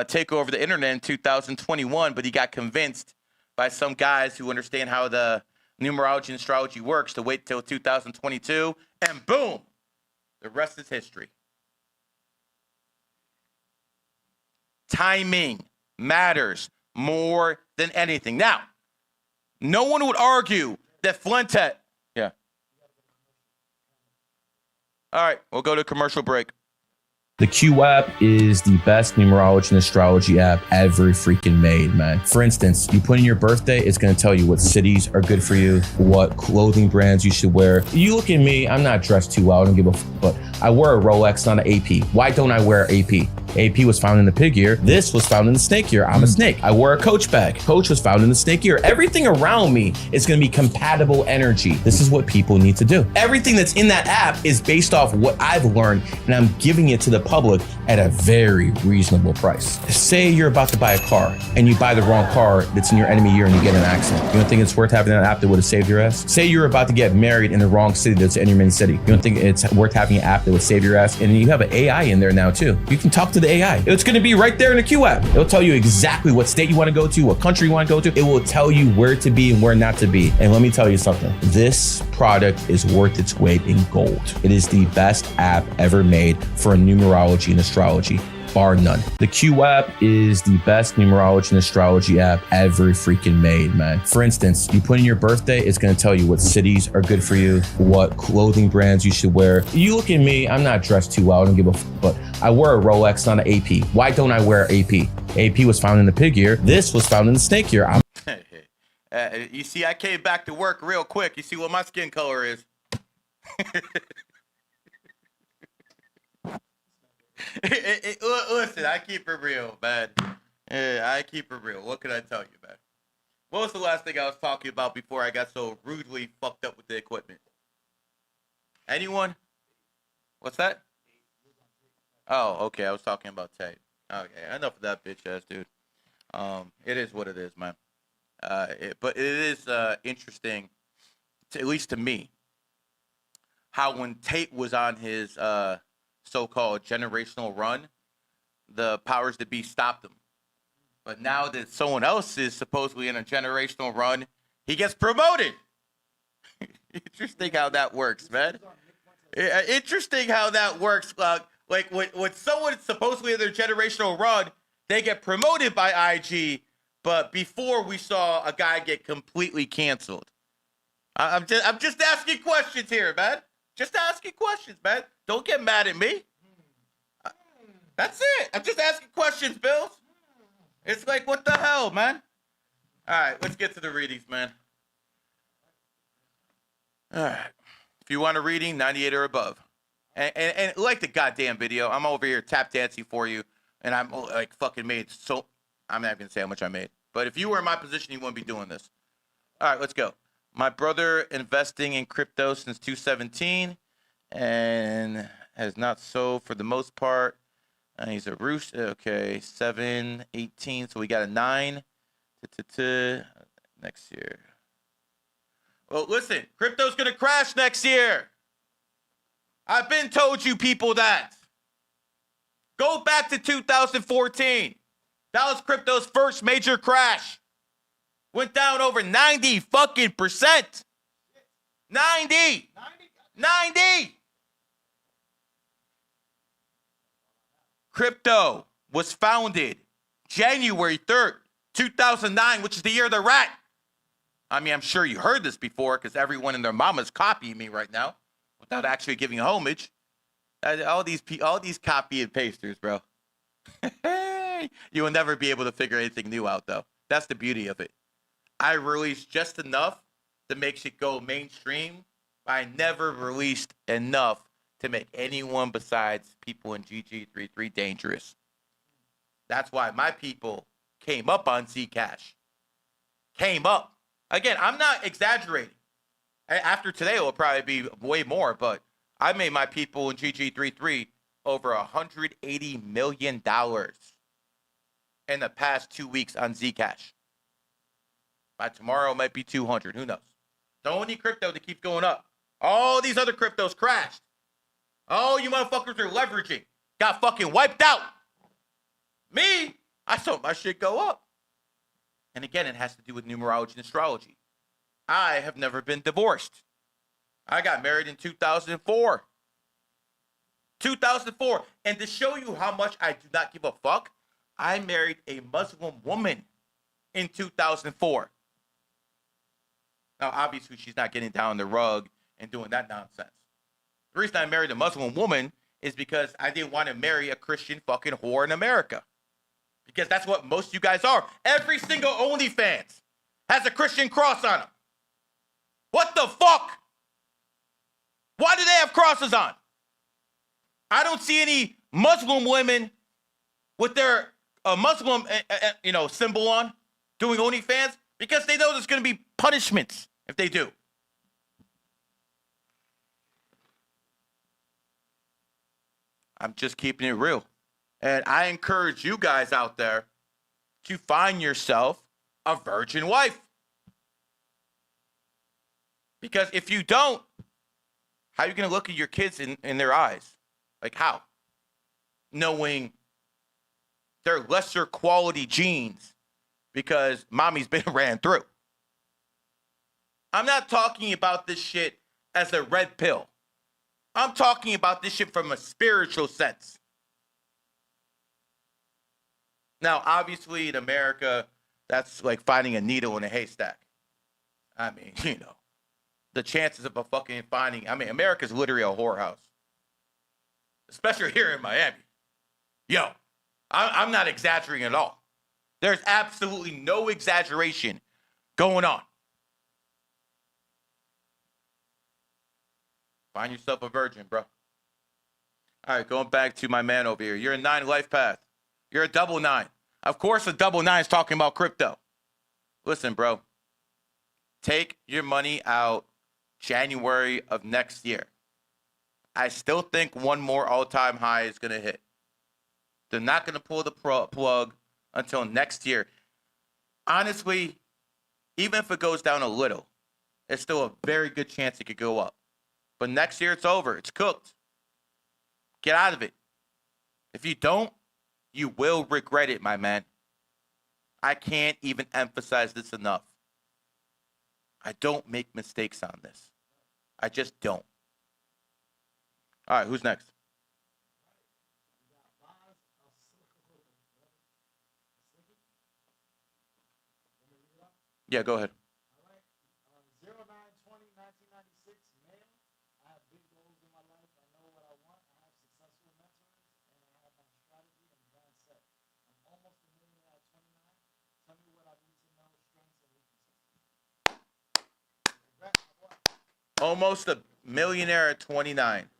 take over the internet in 2021, but he got convinced by some guys who understand how the numerology and astrology works to wait till 2022, and boom, the rest is history. Timing matters more than anything. Now, no one would argue that Fuentes. Yeah. All right, we'll go to commercial break. The Q app is the best numerology and astrology app ever freaking made, man. For instance, you put in your birthday, it's going to tell you what cities are good for you, what clothing brands you should wear. You look at me, I'm not dressed too well, I don't give a fuck, but I wear a Rolex, not an AP. Why don't I wear AP? AP was found in the pig ear. This was found in the snake ear. I'm a snake. I wear a Coach bag. Coach was found in the snake ear. Everything around me is going to be compatible energy. This is what people need to do. Everything that's in that app is based off what I've learned, and I'm giving it to the public at a very reasonable price. Say you're about to buy a car and you buy the wrong car that's in your enemy year and you get in an accident. You don't think it's worth having an app that would have saved your ass? Say you're about to get married in the wrong city that's in your main city. You don't think it's worth having an app that would save your ass? And you have an AI in there now too. You can talk to the AI. It's going to be right there in the Q app. It'll tell you exactly what state you want to go to, what country you want to go to. It will tell you where to be and where not to be. And let me tell you something. This product is worth its weight in gold. It is the best app ever made for numerology and astrology, bar none. The Q app is the best numerology and astrology app ever freaking made, man. For instance, you put in your birthday, it's going to tell you what cities are good for you, what clothing brands you should wear. You look at me, I'm not dressed too well, I don't give a fuck, but I wear a Rolex, not an AP. Why don't I wear AP? AP was found in the pig ear. This was found in the snake ear. You see, I came back to work real quick. You see what my skin color is. listen, I keep it real, man. Yeah, I keep it real. What can I tell you, man? What was the last thing I was talking about before I got so rudely fucked up with the equipment? Anyone? What's that? Oh, okay. I was talking about Tate. Okay, enough of that bitch ass dude. It is what it is, man. But it is interesting, at least to me, how when Tate was on his so-called generational run, the powers that be stopped him. But now that someone else is supposedly in a generational run, he gets promoted. Interesting how that works, man. Interesting how that works. Like when someone is supposedly in their generational run, they get promoted by IG. But before we saw a guy get completely canceled. I'm just asking questions here, man. Just asking questions, man. Don't get mad at me. That's it. I'm just asking questions, Bills. It's like, what the hell, man? All right, let's get to the readings, man. All right. If you want a reading, 98 or above. And like the goddamn video, I'm over here tap dancing for you, and I'm like fucking made so... I'm not going to say how much I made. But if you were in my position, you wouldn't be doing this. All right, let's go. My brother investing in crypto since 2017 and has not sold for the most part. He's a rooster. Okay, 7, 18. So we got a 9. Next year. Well, listen, crypto's going to crash next year. I've been told you people that. Go back to 2014. That was crypto's first major crash. Went down over 90 fucking percent. 90. 90. Crypto was founded January 3rd, 2009, which is the year of the rat. I mean, I'm sure you heard this before because everyone and their mama's copying me right now without actually giving homage. All these copy and pasters, bro. You will never be able to figure anything new out, though. That's the beauty of it. I released just enough to make shit go mainstream. I never released enough to make anyone besides people in GG33 dangerous. That's why my people came up on Zcash. Came up. Again, I'm not exaggerating. After today, it will probably be way more, but I made my people in GG33 over $180 million in the past 2 weeks on Zcash. By tomorrow, it might be 200. Who knows? Don't need crypto that keeps going up. All these other cryptos crashed. Oh, you motherfuckers are leveraging. Got fucking wiped out. Me, I saw my shit go up. And again, it has to do with numerology and astrology. I have never been divorced. I got married in 2004. 2004. And to show you how much I do not give a fuck, I married a Muslim woman in 2004. Now, obviously, she's not getting down the rug and doing that nonsense. The reason I married a Muslim woman is because I didn't want to marry a Christian fucking whore in America. Because that's what most of you guys are. Every single OnlyFans has a Christian cross on them. What the fuck? Why do they have crosses on? I don't see any Muslim women with their Muslim symbol on doing OnlyFans because they know there's going to be punishments if they do. I'm just keeping it real. And I encourage you guys out there to find yourself a virgin wife. Because if you don't, how are you going to look at your kids in their eyes? Like how? Knowing they're lesser quality genes because mommy's been ran through. I'm not talking about this shit as a red pill. I'm talking about this shit from a spiritual sense. Now, obviously, in America, that's like finding a needle in a haystack. I mean, the chances of America's literally a whorehouse. Especially here in Miami. Yo, I'm not exaggerating at all. There's absolutely no exaggeration going on. Find yourself a virgin, bro. All right, going back to my man over here. You're a 9 Lifepath. You're a double nine. Of course, a double nine is talking about crypto. Listen, bro. Take your money out January of next year. I still think one more all-time high is going to hit. They're not going to pull the plug until next year. Honestly, even if it goes down a little, it's still a very good chance it could go up. But next year, it's over. It's cooked. Get out of it. If you don't, you will regret it, my man. I can't even emphasize this enough. I don't make mistakes on this. I just don't. All right, who's next? Yeah, go ahead. All right. 09/20/1996, male. I have big goals in my life. I know what I want. I have successful mentors, and I have my strategy and plan set. I'm almost a millionaire at 29. Tell me what I need to know, strengths and weaknesses. Congrats, my boy. Almost a millionaire at 29.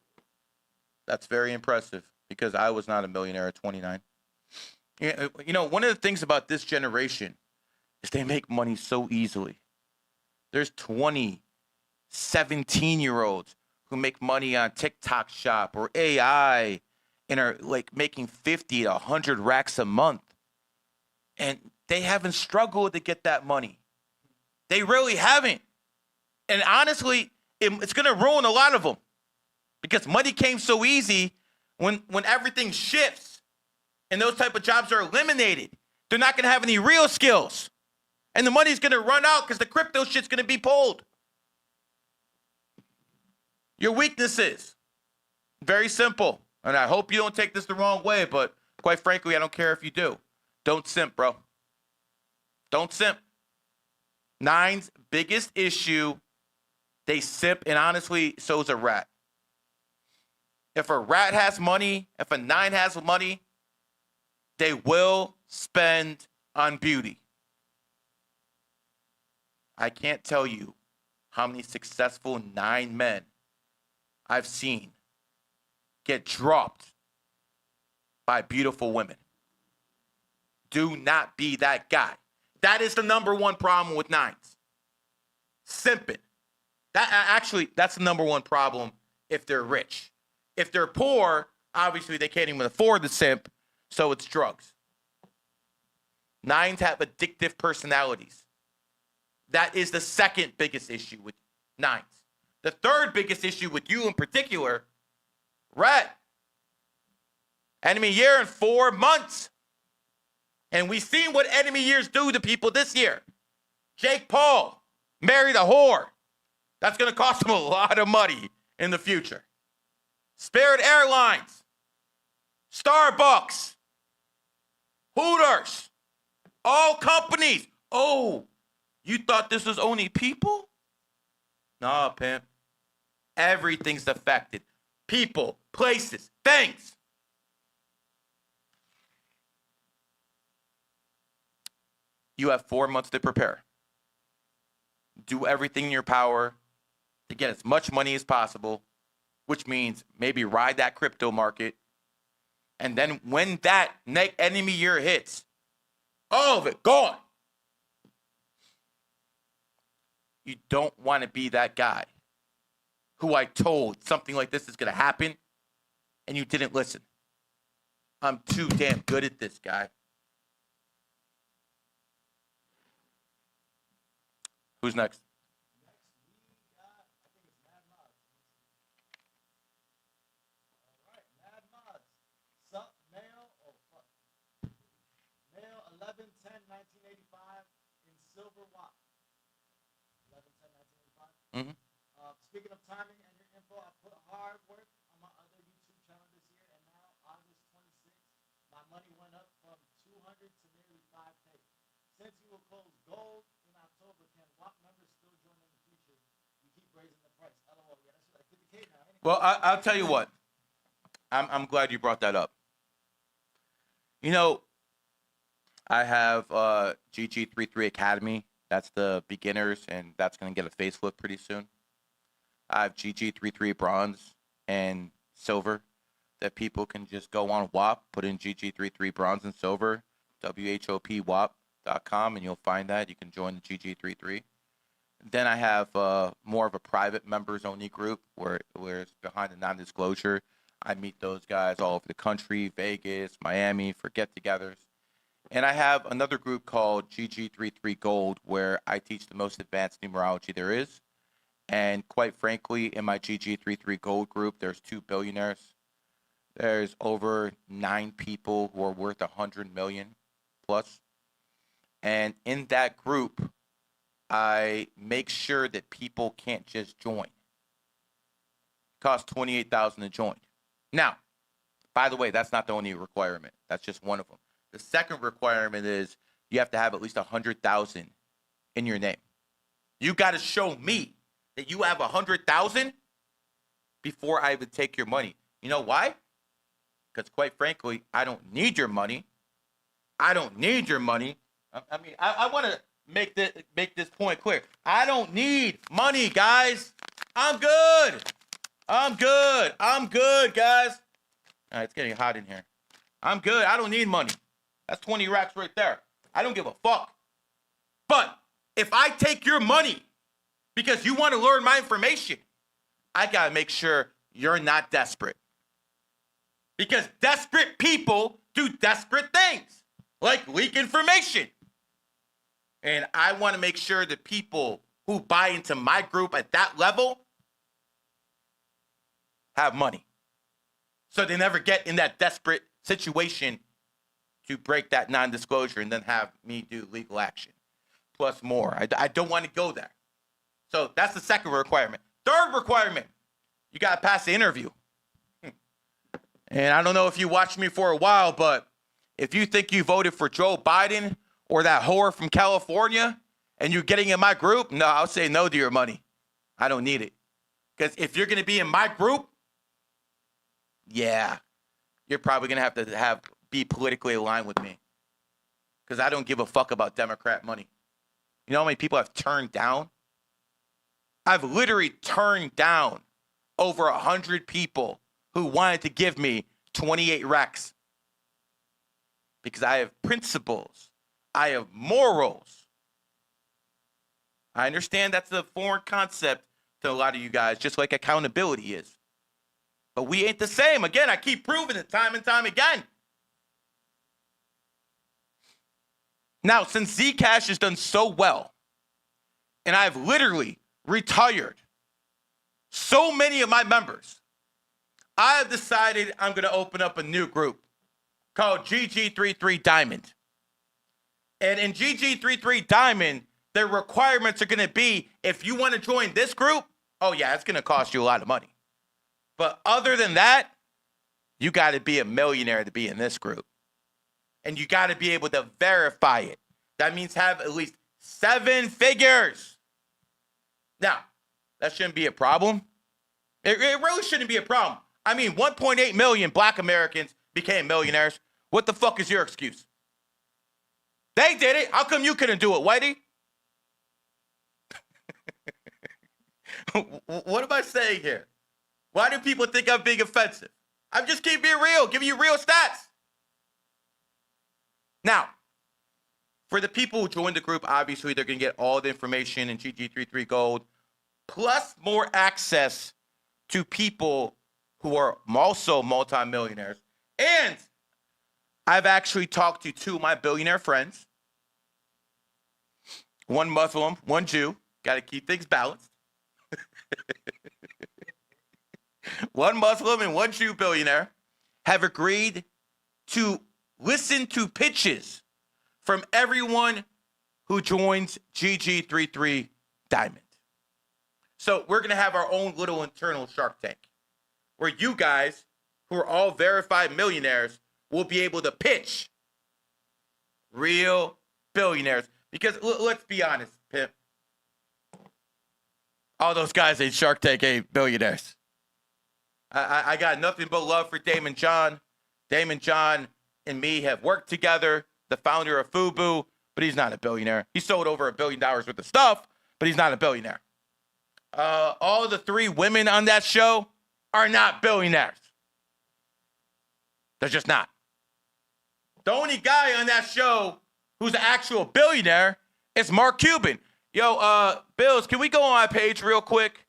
That's very impressive because I was not a millionaire at 29. You know, one of the things about this generation is they make money so easily. There's 20, 17-year-olds who make money on TikTok Shop or AI and are like making 50 to 100 racks a month. And they haven't struggled to get that money. They really haven't. And honestly, it's going to ruin a lot of them because money came so easy when everything shifts and those type of jobs are eliminated. They're not going to have any real skills. And the money's going to run out because the crypto shit's going to be pulled. Your weaknesses. Very simple. And I hope you don't take this the wrong way, but quite frankly, I don't care if you do. Don't simp, bro. Don't simp. Nine's biggest issue, they simp, and honestly, so's a rat. If a rat has money, if a nine has money, they will spend on beauty. I can't tell you how many successful 9 men I've seen get dropped by beautiful women. Do not be that guy. That is the number one problem with 9s. Simping. That's the number one problem if they're rich. If they're poor, obviously they can't even afford the simp, so it's drugs. 9s have addictive personalities. That is the second biggest issue with 9s. The third biggest issue with you in particular, rat. Enemy year in 4 months. And we've seen what enemy years do to people this year. Jake Paul married a whore. That's going to cost him a lot of money in the future. Spirit Airlines, Starbucks, Hooters, all companies. Oh, you thought this was only people? Nah, pimp. Everything's affected. People, places, things. You have 4 months to prepare. Do everything in your power to get as much money as possible, which means maybe ride that crypto market. And then when that enemy year hits, all of it gone. You don't want to be that guy who I told something like this is going to happen and you didn't listen. I'm too damn good at this, guy. Who's next? Next, we got, I think it's Mad Mods. All right, Mad Mods. Sup, male? Oh, fuck. Male, 11/10/1985 in Silver Watt. 11/10/1985. Mm-hmm. Speaking of timing and your info, I put hard work on my other YouTube channel this year, and now, August 26th, my money went up from 200 to nearly 5K. Since you will close gold in October, can WAP members still join in the future? You keep raising the price. LOL. Yeah, that's like 50K now. Ain't it? Well, I'll tell you what. I'm glad you brought that up. You know, I have GG33 Academy. That's the beginners, and that's going to get a facelift pretty soon. I have GG33 Bronze and Silver. that people can just go on WAP, put in GG33 bronze and silver, WHOPWAP.com, and you'll find that. You can join the GG33. Then I have more of a private members only group where it's behind the non-disclosure. I meet those guys all over the country, Vegas, Miami, for get-togethers. And I have another group called GG33 Gold where I teach the most advanced numerology there is. And quite frankly, in my GG33 Gold group, there's 2 billionaires. There's over 9 people who are worth 100 million plus. And in that group, I make sure that people can't just join. It costs $28,000 to join. Now, by the way, that's not the only requirement. That's just one of them. The second requirement is you have to have at least 100,000 in your name. You got to show me that you have 100,000 before I would take your money. You know why? Because quite frankly, I don't need your money. I don't need your money. I want to make this point clear. I don't need money, guys. I'm good. I'm good, guys. All right, it's getting hot in here. I'm good. I don't need money. That's 20 racks right there. I don't give a fuck. But if I take your money because you want to learn my information, I got to make sure you're not desperate. Because desperate people do desperate things, like leak information. And I want to make sure that people who buy into my group at that level have money. So they never get in that desperate situation to break that non-disclosure and then have me do legal action. Plus more. I don't want to go there. So that's the second requirement. Third requirement, you got to pass the interview. And I don't know if you watched me for a while, but if you think you voted for Joe Biden or that whore from California and you're getting in my group, no, I'll say no to your money. I don't need it. Because if you're going to be in my group, yeah, you're probably going to have be politically aligned with me. Because I don't give a fuck about Democrat money. You know how many people I've turned down? I've literally turned down over 100 people who wanted to give me 28 racks. Because I have principles. I have morals. I understand that's a foreign concept to a lot of you guys, just like accountability is. But we ain't the same. Again, I keep proving it time and time again. Now, since Zcash has done so well, and I've literally retired so many of my members, I have decided I'm going to open up a new group called GG33 Diamond. And in GG33 Diamond, the requirements are going to be, if you want to join this group, oh yeah, it's going to cost you a lot of money. But other than that, you got to be a millionaire to be in this group. And you got to be able to verify it. That means have at least 7 figures. Now, that shouldn't be a problem. It really shouldn't be a problem. I mean, 1.8 million black Americans became millionaires. What the fuck is your excuse? They did it. How come you couldn't do it, Whitey? What am I saying here? Why do people think I'm being offensive? I'm just keeping it real, giving you real stats. Now, for the people who join the group, obviously they're going to get all the information in GG33 Gold, plus more access to people who are also multimillionaires. And I've actually talked to 2 of my billionaire friends. One Muslim, one Jew. Got to keep things balanced. One Muslim and one Jew billionaire have agreed to listen to pitches from everyone who joins GG33 Diamond. So we're going to have our own little internal Shark Tank where you guys, who are all verified millionaires, will be able to pitch real billionaires. Because let's be honest, Pimp. All those guys in Shark Tank ain't billionaires. I got nothing but love for Damon John. Damon John and me have worked together, the founder of FUBU, but he's not a billionaire. He sold over $1 billion worth of stuff, but he's not a billionaire. All the 3 women on that show are not billionaires. They're just not. The only guy on that show who's an actual billionaire is Mark Cuban. Yo, Bills, can we go on my page real quick?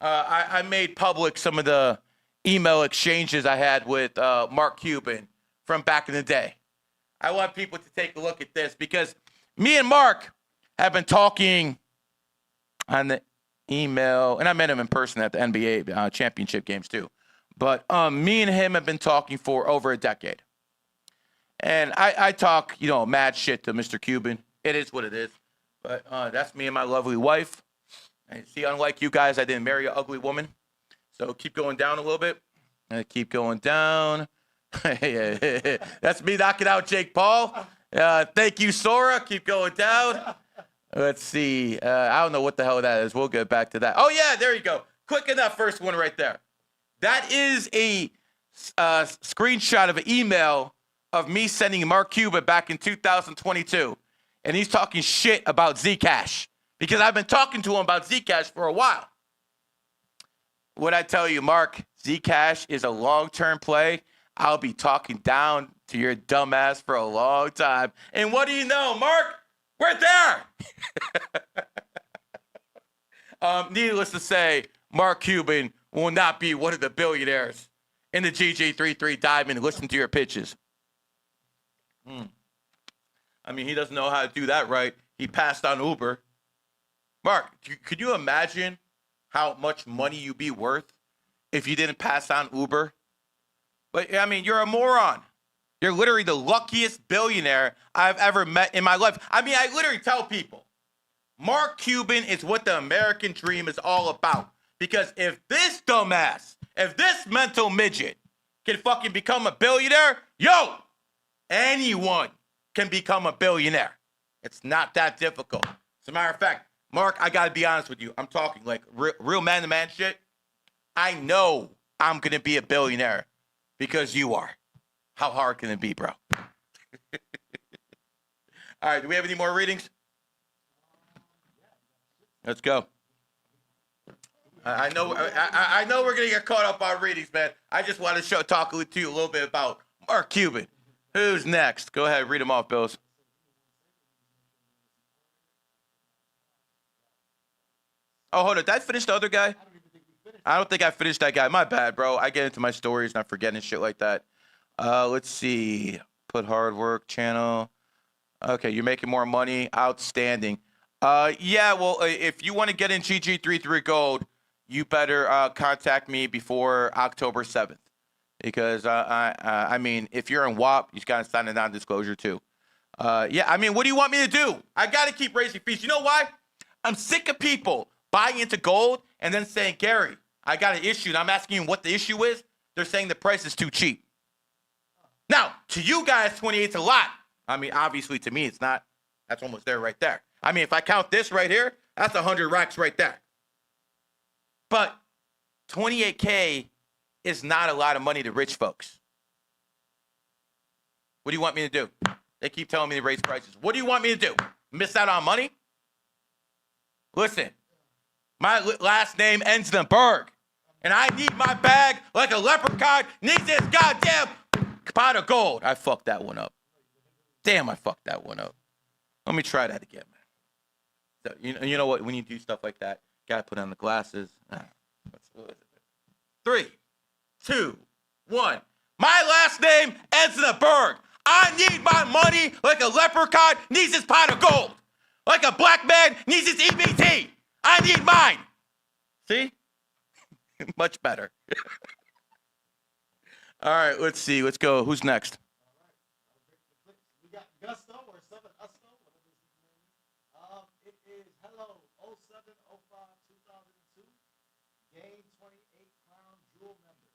I made public some of the email exchanges I had with Mark Cuban from back in the day. I want people to take a look at this because me and Mark have been talking on the email, and I met him in person at the NBA championship games too. But me and him have been talking for over a decade. And I talk, mad shit to Mr. Cuban. It is what it is. But that's me and my lovely wife. And see, unlike you guys, I didn't marry an ugly woman. So keep going down a little bit. Keep going down. That's me knocking out Jake Paul. Thank you, Sora. Keep going down. Let's see. I don't know what the hell that is. We'll get back to that. Oh, yeah, there you go. Click on that first one right there. That is a screenshot of an email of me sending Mark Cuban back in 2022. And he's talking shit about Zcash because I've been talking to him about Zcash for a while. What I tell you, Mark, Zcash is a long-term play. I'll be talking down to your dumb ass for a long time. And what do you know, Mark? We're there. Needless to say, Mark Cuban will not be one of the billionaires in the GG33 Diamond. Listen to your pitches. I mean, he doesn't know how to do that right. He passed on Uber. Mark, could you imagine how much money you'd be worth if you didn't pass on Uber? But, I mean, you're a moron. You're literally the luckiest billionaire I've ever met in my life. I mean, I literally tell people, Mark Cuban is what the American dream is all about. Because if this dumbass, if this mental midget can fucking become a billionaire, anyone can become a billionaire. It's not that difficult. As a matter of fact, Mark, I got to be honest with you. I'm talking like real man-to-man shit. I know I'm going to be a billionaire because you are. How hard can it be, bro? All right, do we have any more readings? Let's go. I know we're going to get caught up on readings, man. I just want to talk to you a little bit about Mark Cuban. Who's next? Go ahead, read them off, Bills. Oh, hold on. Did I finish the other guy? I don't think I finished that guy. My bad, bro. I get into my stories and I'm forgetting shit like that. Let's see. Put hard work channel. Okay, you're making more money. Outstanding. Yeah, well, if you want to get in GG33 Gold, you better contact me before October 7th. Because, I mean, if you're in WAP, you got to sign a non-disclosure too. Yeah, I mean, what do you want me to do? I got to keep raising fees. You know why? I'm sick of people buying into gold and then saying, Gary, I got an issue. And I'm asking you what the issue is. They're saying the price is too cheap. Now, to you guys, 28's a lot. I mean, obviously, to me, it's not. That's almost there right there. I mean, if I count this right here, that's 100 racks right there. But 28K is not a lot of money to rich folks. What do you want me to do? They keep telling me to raise prices. What do you want me to do? Miss out on money? Listen, my last name ends in a Berg, and I need my bag like a leprechaun needs this goddamn pot of gold. I fucked that one up. Damn, I fucked that one up. Let me try that again, man. So, you know what? When you do stuff like that, you gotta put on the glasses. What is it? 3, 2, 1. My last name ends in a Berg. I need my money like a leprechaun needs his pot of gold. Like a black man needs his EBT. I need mine. See? Much better. All right, let's see. Let's go. Who's next? We got Gusto or 7 Usto, whatever his name is. It is hello 0705 2002. Gain 28 crown jewel member.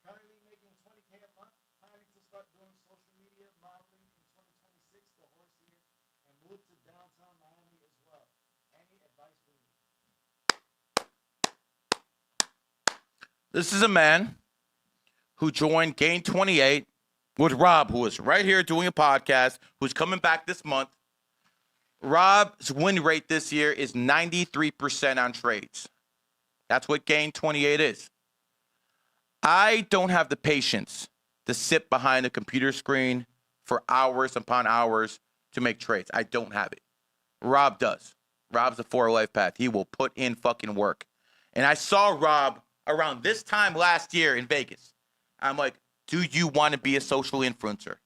Currently making 20K a month. Planning to start doing social media modeling in 2026, the horse year, and move to downtown Miami as well. Any advice for me? This is a man who joined Gain 28 with Rob, who is right here doing a podcast, who's coming back this month. Rob's win rate this year is 93% on trades. That's what Gain 28 is. I don't have the patience to sit behind a computer screen for hours upon hours to make trades. I don't have it. Rob does. Rob's a Lifepath. He will put in fucking work. And I saw Rob around this time last year in Vegas. I'm like, do you want to be a social influencer?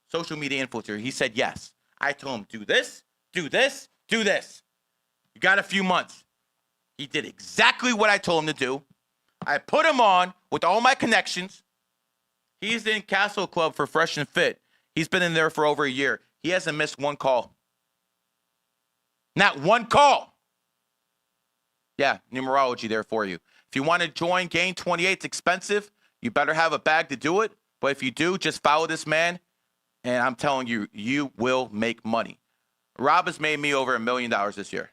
Social media influencer. He said yes. I told him, do this, do this, do this. You got a few months. He did exactly what I told him to do. I put him on with all my connections. He's in Castle Club for Fresh and Fit. He's been in there for over a year. He hasn't missed one call. Not one call. Yeah, numerology there for you. If you want to join Gain 28, it's expensive. You better have a bag to do it. But if you do, just follow this man. And I'm telling you, you will make money. Rob has made me over $1 million this year.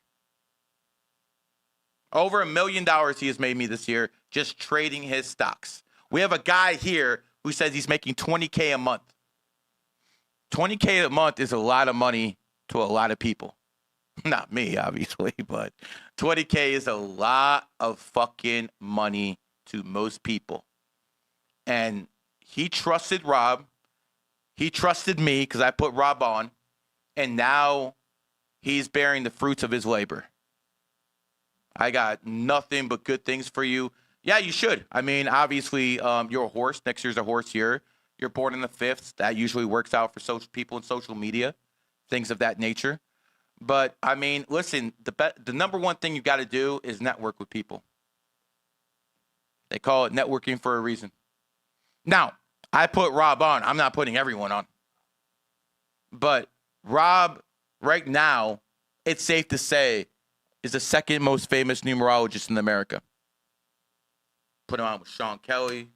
Over $1 million he has made me this year just trading his stocks. We have a guy here who says he's making $20K a month. $20K a month is a lot of money to a lot of people. Not me, obviously, but $20K is a lot of fucking money to most people. And he trusted Rob. He trusted me because I put Rob on. And now he's bearing the fruits of his labor. I got nothing but good things for you. Yeah, you should. I mean, obviously, you're a horse. Next year's a horse year. You're born in the 5th. That usually works out for social people in social media, things of that nature. But, I mean, listen, the number one thing you got to do is network with people. They call it networking for a reason. Now, I put Rob on. I'm not putting everyone on. But Rob, right now, it's safe to say, is the second most famous numerologist in America. Put him on with Sean Kelly.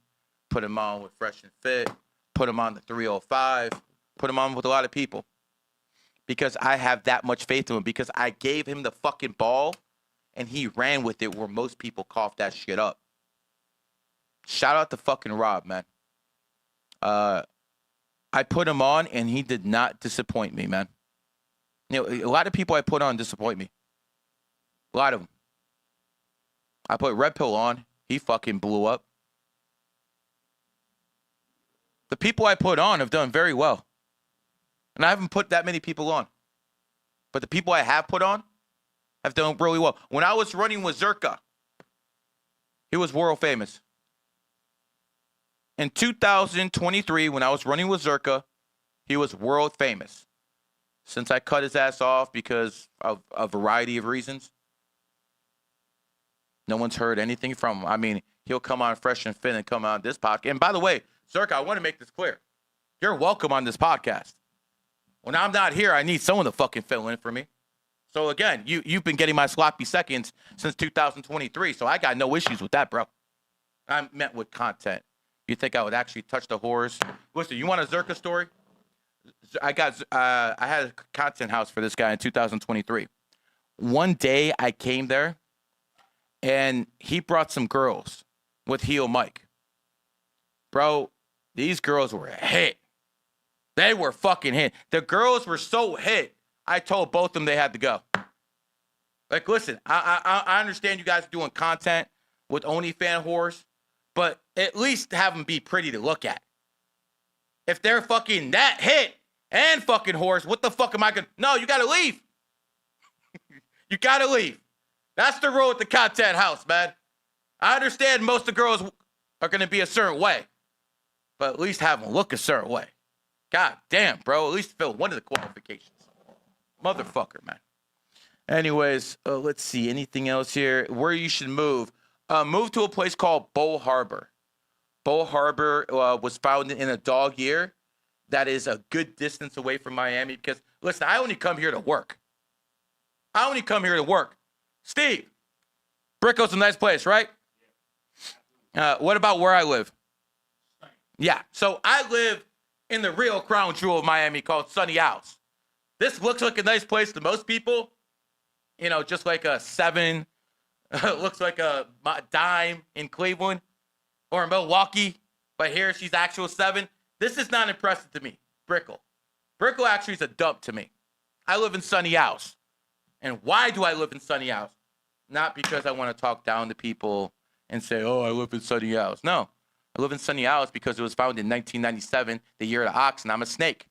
Put him on with Fresh and Fit. Put him on the 305. Put him on with a lot of people. Because I have that much faith in him. Because I gave him the fucking ball, and he ran with it where most people cough that shit up. Shout out to fucking Rob, man. I put him on, and he did not disappoint me, man. You know, a lot of people I put on disappoint me. A lot of them. I put Red Pill on. He fucking blew up. The people I put on have done very well. And I haven't put that many people on. But the people I have put on have done really well. When I was running with Zerka, he was world famous. In 2023, when I was running with Zerka, he was world famous. Since I cut his ass off because of a variety of reasons, no one's heard anything from him. I mean, he'll come on Fresh and Fit and come on this podcast. And by the way, Zerka, I want to make this clear. You're welcome on this podcast. When I'm not here, I need someone to fucking fill in for me. So again, you've been getting my sloppy seconds since 2023, so I got no issues with that, bro. I meant with content. You think I would actually touch the horse? Listen, you want a Zerka story? I had a content house for this guy in 2023. One day I came there, and he brought some girls with heel Mike. Bro, these girls were hit. They were fucking hit. The girls were so hit, I told both of them they had to go. Like, listen, I understand you guys are doing content with OnlyFans whores, but at least have them be pretty to look at. If they're fucking that hit and fucking whores, what the fuck am I gonna... No, you gotta leave. You gotta leave. That's the rule at the content house, man. I understand most of the girls are gonna be a certain way, but at least have them look a certain way. God damn, bro. At least fill one of the qualifications. Motherfucker, man. Anyways, let's see. Anything else here? Where you should move. Move to a place called Bull Harbor. Bull Harbor was founded in a dog year. That is a good distance away from Miami because, listen, I only come here to work. I only come here to work. Steve, Brickell's a nice place, right? What about where I live? Yeah, so I live in the real crown jewel of Miami called Sunny House. This looks like a nice place to most people. You know, just like a 7. Looks like a dime in Cleveland or in Milwaukee. But here she's actual 7. This is not impressive to me. Brickell. Brickell actually is a dump to me. I live in Sunny House. And why do I live in Sunny House? Not because I want to talk down to people and say, oh, I live in Sunny House. No. I live in Sunny Isles because it was founded in 1997, the year of the ox, and I'm a snake.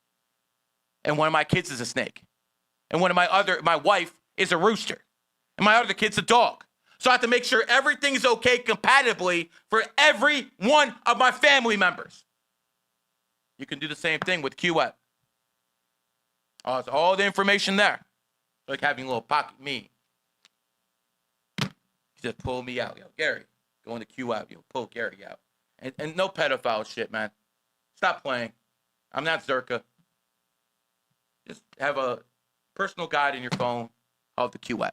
And one of my kids is a snake. And my wife is a rooster. And my other kid's a dog. So I have to make sure everything's okay compatibly for every one of my family members. You can do the same thing with QWeb. Oh, it's all the information there. Like having a little pocket me. He just pull me out. Yo, Gary, go into QWeb. Yo, pull Gary out. And no pedophile shit, man. Stop playing. I'm not Zerka. Just have a personal guide in your phone of the QWeb.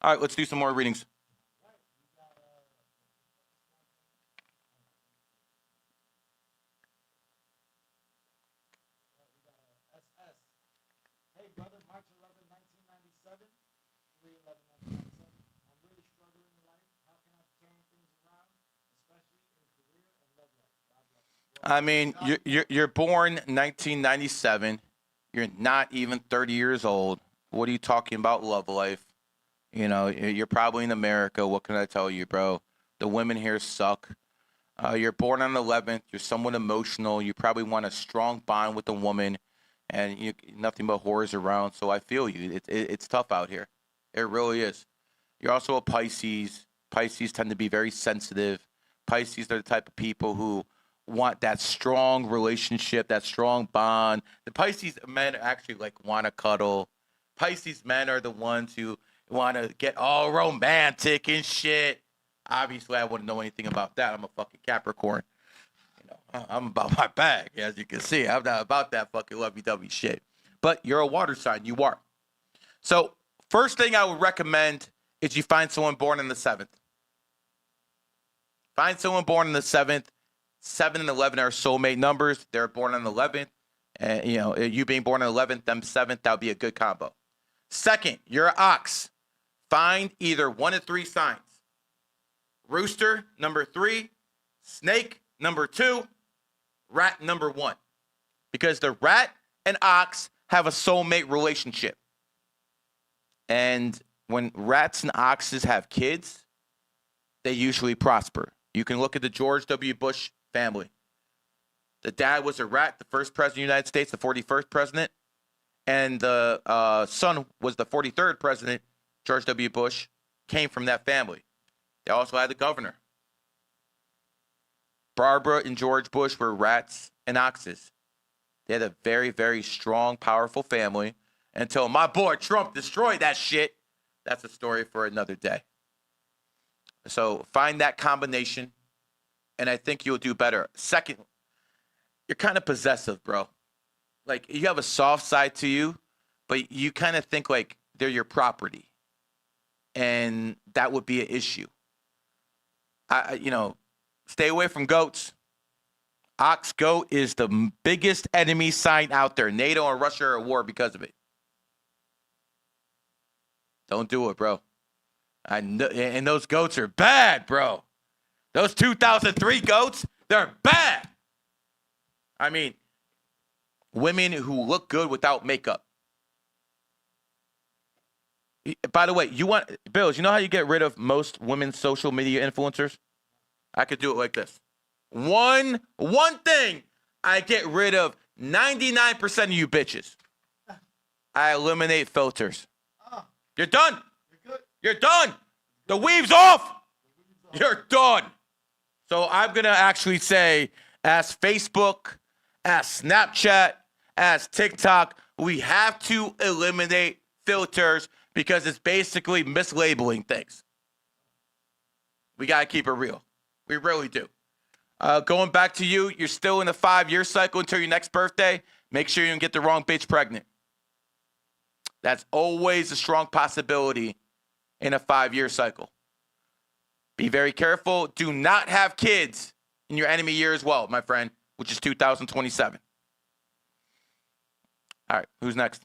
All right, let's do some more readings. Hey, brother, March 11, 1997, 3/11/1997. I'm really struggling in life. How can I turn things around, especially in career and love life? God bless you. I mean, you're born 1997. You're not even 30 years old. What are you talking about love life? You know, you're probably in America. What can I tell you, bro? The women here suck. You're born on the 11th. You're somewhat emotional. You probably want a strong bond with a woman, and nothing but whores around. So I feel you. It's tough out here. It really is. You're also a Pisces. Pisces tend to be very sensitive. Pisces are the type of people who want that strong relationship, that strong bond. The Pisces men actually want to cuddle. Pisces men are the ones who want to get all romantic and shit. Obviously, I wouldn't know anything about that. I'm a fucking Capricorn. I'm about my bag, as you can see. I'm not about that fucking lovey-dovey shit. But you're a water sign. You are. So, first thing I would recommend is you find someone born in the 7th. Find someone born in the 7th. 7 and 11 are soulmate numbers. They're born on the 11th. And, you being born on the 11th, them 7th, that would be a good combo. Second, you're an ox. Find either one of 3 signs. Rooster, number 3. Snake, number 2. Rat, number 1. Because the rat and ox have a soulmate relationship. And when rats and oxes have kids, they usually prosper. You can look at the George W. Bush family. The dad was a rat, the first president of the United States, the 41st president. And the son was the 43rd president, George W. Bush, came from that family. They also had the governor. Barbara and George Bush were rats and oxes. They had a very, very strong, powerful family until my boy Trump destroyed that shit. That's a story for another day. So find that combination, and I think you'll do better. Second, you're kind of possessive, bro. Like, you have a soft side to you, but you kind of think like they're your property. And that would be an issue. Stay away from goats. Ox goat is the biggest enemy sign out there. NATO and Russia are at war because of it. Don't do it, bro. I know, and those goats are bad, bro. Those 2003 goats, they're bad. I mean, women who look good without makeup. By the way, Bills, you know how you get rid of most women's social media influencers? I could do it like this. One thing, I get rid of 99% of you bitches. I eliminate filters. You're done. You're done. The weave's off. You're done. So I'm going to actually say, as Facebook, as Snapchat, as TikTok, we have to eliminate filters because it's basically mislabeling things. We got to keep it real. We really do. Going back to you, you're still in the 5-year cycle until your next birthday. Make sure you don't get the wrong bitch pregnant. That's always a strong possibility in a 5-year cycle. Be very careful. Do not have kids in your enemy year as well, my friend, which is 2027. All right, who's next?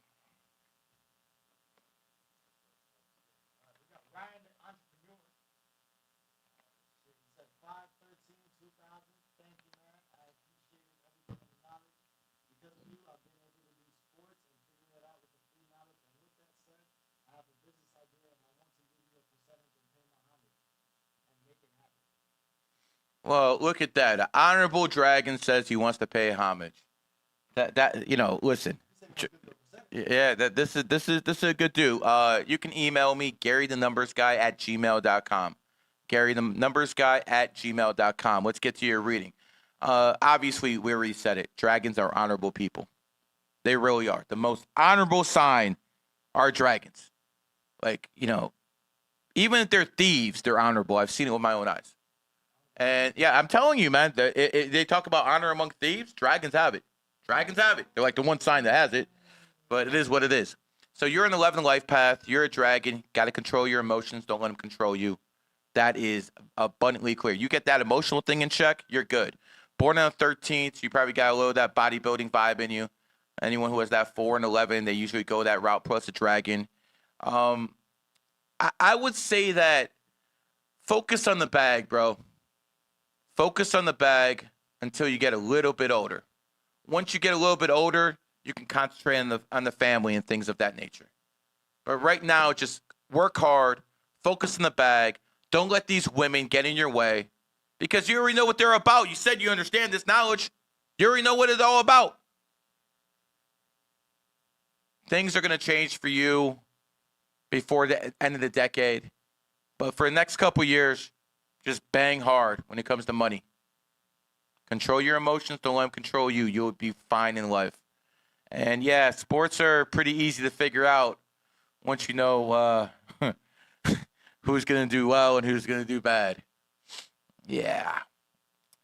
Well, look at that. The Honorable Dragon says he wants to pay homage. Listen. Yeah, this is a good dude. You can email me, GaryTheNumbersGuy@gmail.com. GaryTheNumbersGuy@gmail.com. Let's get to your reading. Obviously, we already said it. Dragons are honorable people. They really are. The most honorable sign are dragons. Like, even if they're thieves, they're honorable. I've seen it with my own eyes. And yeah, I'm telling you, man, they talk about honor among thieves. Dragons have it. Dragons have it. They're like the one sign that has it, but it is what it is. So you're an 11 life path. You're a dragon. Got to control your emotions. Don't let them control you. That is abundantly clear. You get that emotional thing in check, you're good. Born on the 13th, you probably got a little of that bodybuilding vibe in you. Anyone who has that 4 and 11, they usually go that route plus a dragon. I would say that focus on the bag, bro. Focus on the bag until you get a little bit older. Once you get a little bit older, you can concentrate on the family and things of that nature. But right now, just work hard, focus on the bag. Don't let these women get in your way because you already know what they're about. You said you understand this knowledge. You already know what it's all about. Things are going to change for you before the end of the decade. But for the next couple years, just bang hard when it comes to money. Control your emotions. Don't let them control you. You'll be fine in life. And yeah, sports are pretty easy to figure out once you know who's going to do well and who's going to do bad. Yeah.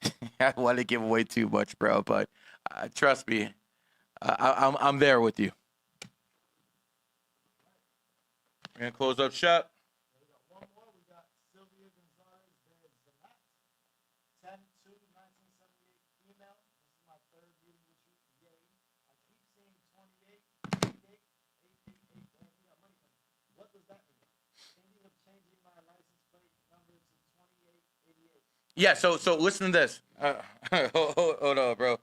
I don't want to give away too much, bro, but trust me, I'm there with you. We're going to close up shop. One more. We got Sylvia Gonzalez de Zanat, 10/2/1978 female. This is my third reading with you. Yay. I keep seeing 28, 88, 888. Man, we got money coming. What does that mean? Thinking of changing my license plate number to 2888. Yeah, so listen to this. Hold on, bro.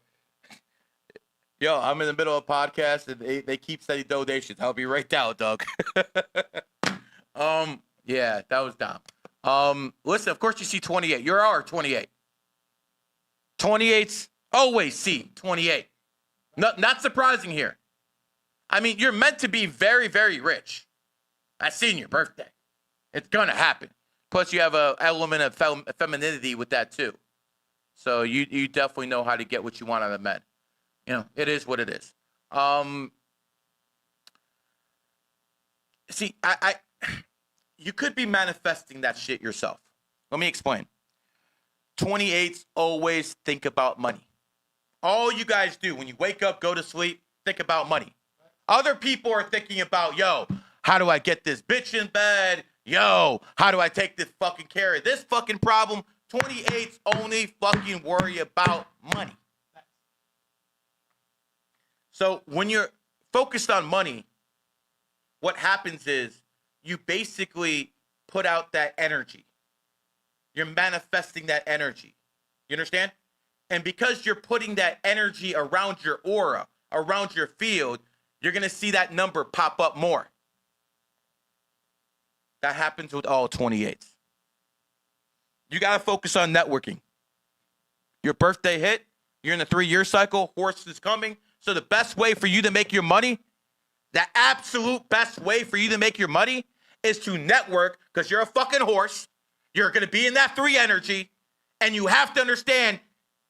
Yo, I'm in the middle of a podcast and they keep sending donations. I'll be right down, dog. Yeah, that was dumb. Listen, of course you see 28. You're our 28. 28's always see 28. Not surprising here. I mean, you're meant to be very, very rich. I seen your birthday. It's gonna happen. Plus, you have an element of femininity with that too. So you definitely know how to get what you want out of men. It is what it is. See, you could be manifesting that shit yourself. Let me explain. 28s always think about money. All you guys do when you wake up, go to sleep, think about money. Other people are thinking about, yo, how do I get this bitch in bed? Yo, how do I take this fucking care of this fucking problem? 28s only fucking worry about money. So when you're focused on money, what happens is you basically put out that energy. You're manifesting that energy. You understand? And because you're putting that energy around your aura, around your field, you're going to see that number pop up more. That happens with all 28s. You got to focus on networking. Your birthday hit. You're in a 3-year cycle. Horse is coming. So the best way for you to make your money, the absolute best way for you to make your money is to network because you're a fucking horse. You're going to be in that 3 energy. And you have to understand,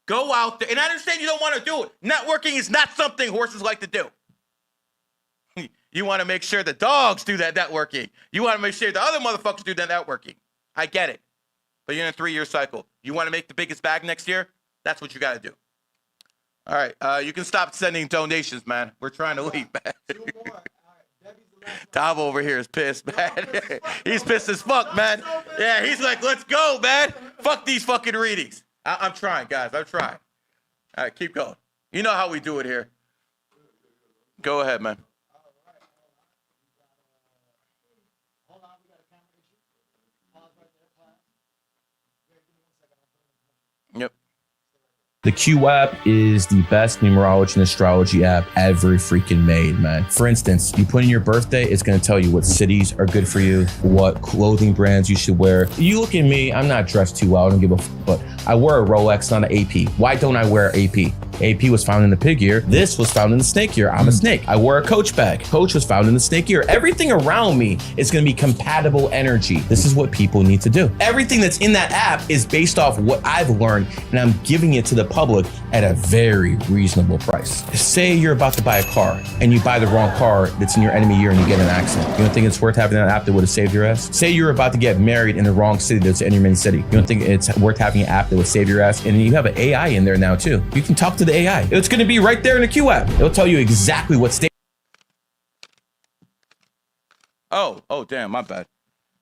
go out there. And I understand you don't want to do it. Networking is not something horses like to do. You want to make sure the dogs do that networking. You want to make sure the other motherfuckers do that networking. I get it. But you're in a 3-year cycle. You want to make the biggest bag next year? That's what you got to do. All right. You can stop sending donations, man. We're trying to leave, man. 2 more. All right. Debbie's the last one. Tom over here is pissed, man. He's pissed as fuck, man. Yeah, he's like, let's go, man. Fuck these fucking readings. I'm trying, guys. I'm trying. All right, keep going. You know how we do it here. Go ahead, man. Hold on, we got a camera issue. Pause right there, class. Give me 1 second. I'll put it in the camera. Yep. The Q app is the best numerology and astrology app ever freaking made, man. For instance, you put in your birthday, it's going to tell you what cities are good for you, what clothing brands you should wear. You look at me, I'm not dressed too well, I don't give a but I wear a Rolex, not an AP. Why don't I wear AP? AP was found in the pig ear. This was found in the snake ear. I'm a snake. I wear a Coach bag. Coach was found in the snake ear. Everything around me is going to be compatible energy. This is what people need to do. Everything that's in that app is based off what I've learned, and I'm giving it to the public at a very reasonable price. Say you're about to buy a car and you buy the wrong car that's in your enemy year and you get in an accident. You don't think it's worth having an app that would have saved your ass? Say you're about to get married in the wrong city that's in your main city. You don't think it's worth having an app that would save your ass? And you have an AI in there now too. You can talk to the AI. It's going to be right there in the Q app. It'll tell you exactly what state. Oh, damn, my bad.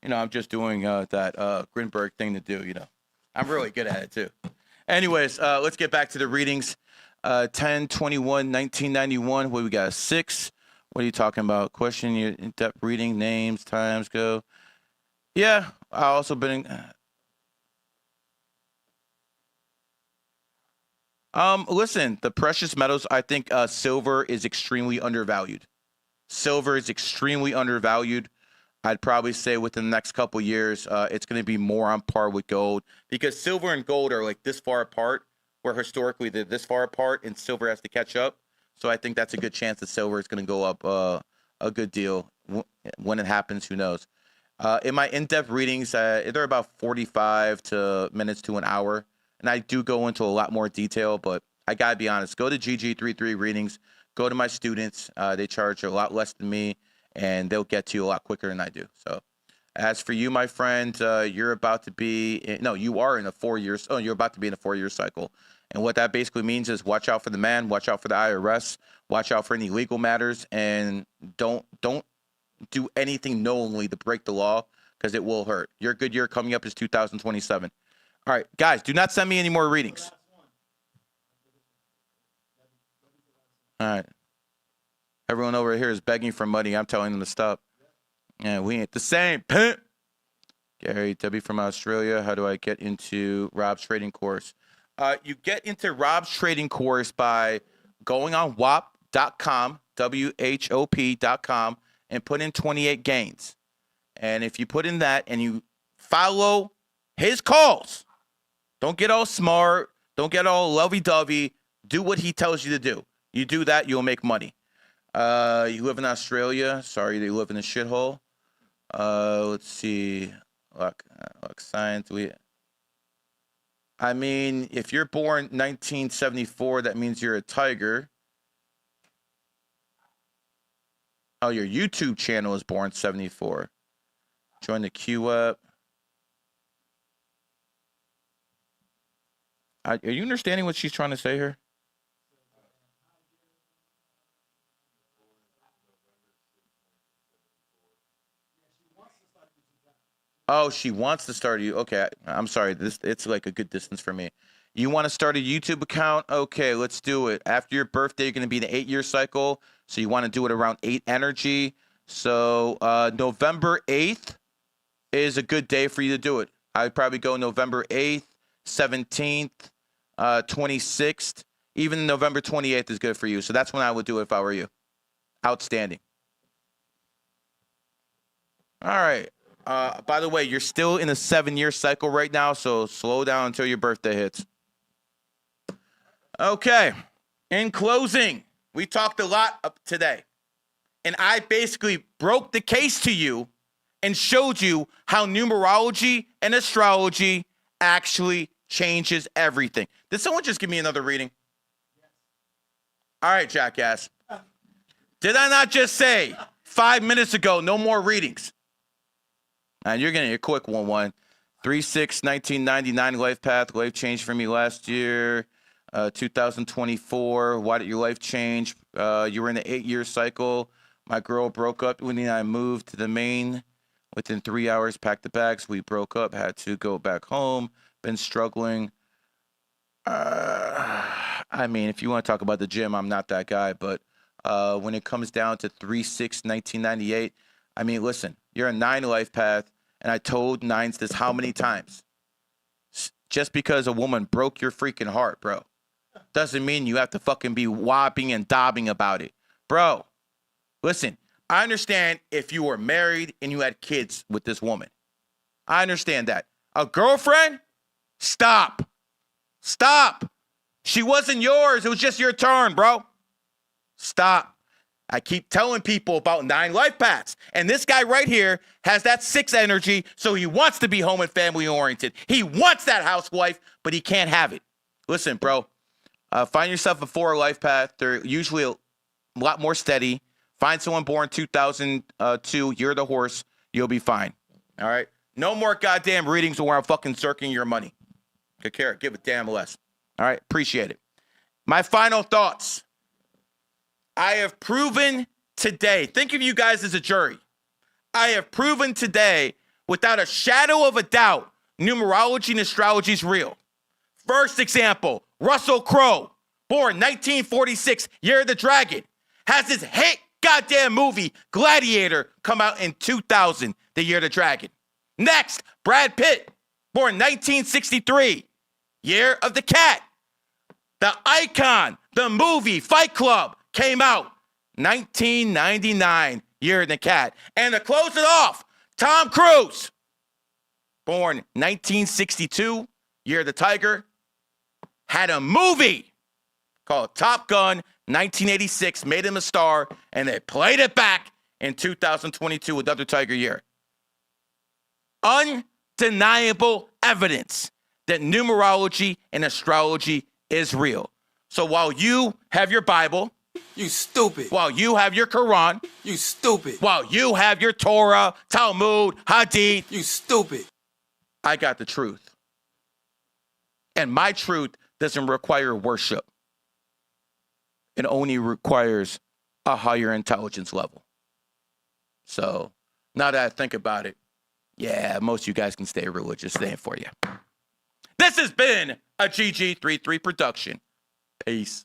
You know, I'm just doing that Grinberg thing to do, you know. I'm really good at it too. Anyways, let's get back to the readings. 10/21/1991. What we got? 6. What are you talking about? Question your in-depth reading, names, times, go. Yeah, I also been. Listen, the precious metals. I think silver is extremely undervalued. Silver is extremely undervalued. I'd probably say within the next couple years, it's going to be more on par with gold, because silver and gold are like this far apart, where historically they're this far apart, and silver has to catch up. So I think that's a good chance that silver is going to go up a good deal. When it happens, who knows? In my in-depth readings, they're about 45 minutes to an hour, and I do go into a lot more detail, but I got to be honest. Go to GG33 readings. Go to my students. They charge a lot less than me, and they'll get to you a lot quicker than I do. So as for you, my friend, you're about to be, you are in a 4 years. Oh, you're about to be in a 4-year cycle. And what that basically means is watch out for the man, watch out for the IRS, watch out for any legal matters, and don't do anything knowingly to break the law, because it will hurt. Your good year coming up is 2027. All right, guys, do not send me any more readings. All right. Everyone over here is begging for money. I'm telling them to stop. Yeah, we ain't the same, pimp. Gary, Debbie from Australia. How do I get into Rob's trading course? You get into Rob's trading course by going on WHOP.com, WHOP.com, and put in 28 gains. And if you put in that and you follow his calls, don't get all smart, don't get all lovey-dovey, do what he tells you to do. You do that, you'll make money. You live in Australia. Sorry, you live in a shithole. Let's see. Luck science. I mean, if you're born 1974, that means you're a tiger. Oh, your YouTube channel is born 74. Join the Q app. Are you understanding what she's trying to say here? Oh, she wants to start you. Okay, I'm sorry. It's like a good distance for me. You want to start a YouTube account? Okay, let's do it. After your birthday, you're going to be in an 8-year cycle. So you want to do it around 8 energy. So November 8th is a good day for you to do it. I'd probably go November 8th, 17th, 26th. Even November 28th is good for you. So that's when I would do it if I were you. Outstanding. All right. By the way, you're still in a 7-year cycle right now, so slow down until your birthday hits. Okay. In closing, we talked a lot today, and I basically broke the case to you and showed you how numerology and astrology actually changes everything. Did someone just give me another reading? All right, jackass. Did I not just say 5 minutes ago, no more readings? And you're getting a quick one. 3/6/1999 Lifepath. Life changed for me last year. 2024. Why did your life change? You were in an 8-year cycle. My girl broke up when I moved to the Maine. Within 3 hours, packed the bags. We broke up. Had to go back home. Been struggling. I mean, if you want to talk about the gym, I'm not that guy. But when it comes down to 3/6/1998, I mean, listen, you're a 9 life path, and I told 9s this how many times? Just because a woman broke your freaking heart, bro. Doesn't mean you have to fucking be wobbing and dobbing about it. Bro, listen, I understand if you were married and you had kids with this woman. I understand that. A girlfriend? Stop. Stop. She wasn't yours. It was just your turn, bro. Stop. I keep telling people about 9 life paths. And this guy right here has that 6 energy, so he wants to be home and family oriented. He wants that housewife, but he can't have it. Listen, bro, find yourself a 4 life path. They're usually a lot more steady. Find someone born 2002, year of the horse. You'll be fine. All right? No more goddamn readings where I'm fucking circling your money. Good care. Give a damn less. All right? Appreciate it. My final thoughts. I have proven today, think of you guys as a jury. I have proven today, without a shadow of a doubt, numerology and astrology is real. First example, Russell Crowe, born 1946, Year of the Dragon, has his hit goddamn movie, Gladiator, come out in 2000, the Year of the Dragon. Next, Brad Pitt, born 1963, Year of the Cat. The icon, the movie, Fight Club, came out 1999, Year of the Cat. And to close it off, Tom Cruise, born 1962, Year of the Tiger, had a movie called Top Gun, 1986, made him a star, and they played it back in 2022 with another Tiger year. Undeniable evidence that numerology and astrology is real. So while you have your Bible, You stupid. while you have your Quran, You stupid. while you have your Torah, Talmud, Hadith, You stupid. I got the truth. And my truth doesn't require worship. It only requires a higher intelligence level. So now that I think about it, yeah, most of you guys can stay religious. Staying for you. This has been a GG33 production. Peace.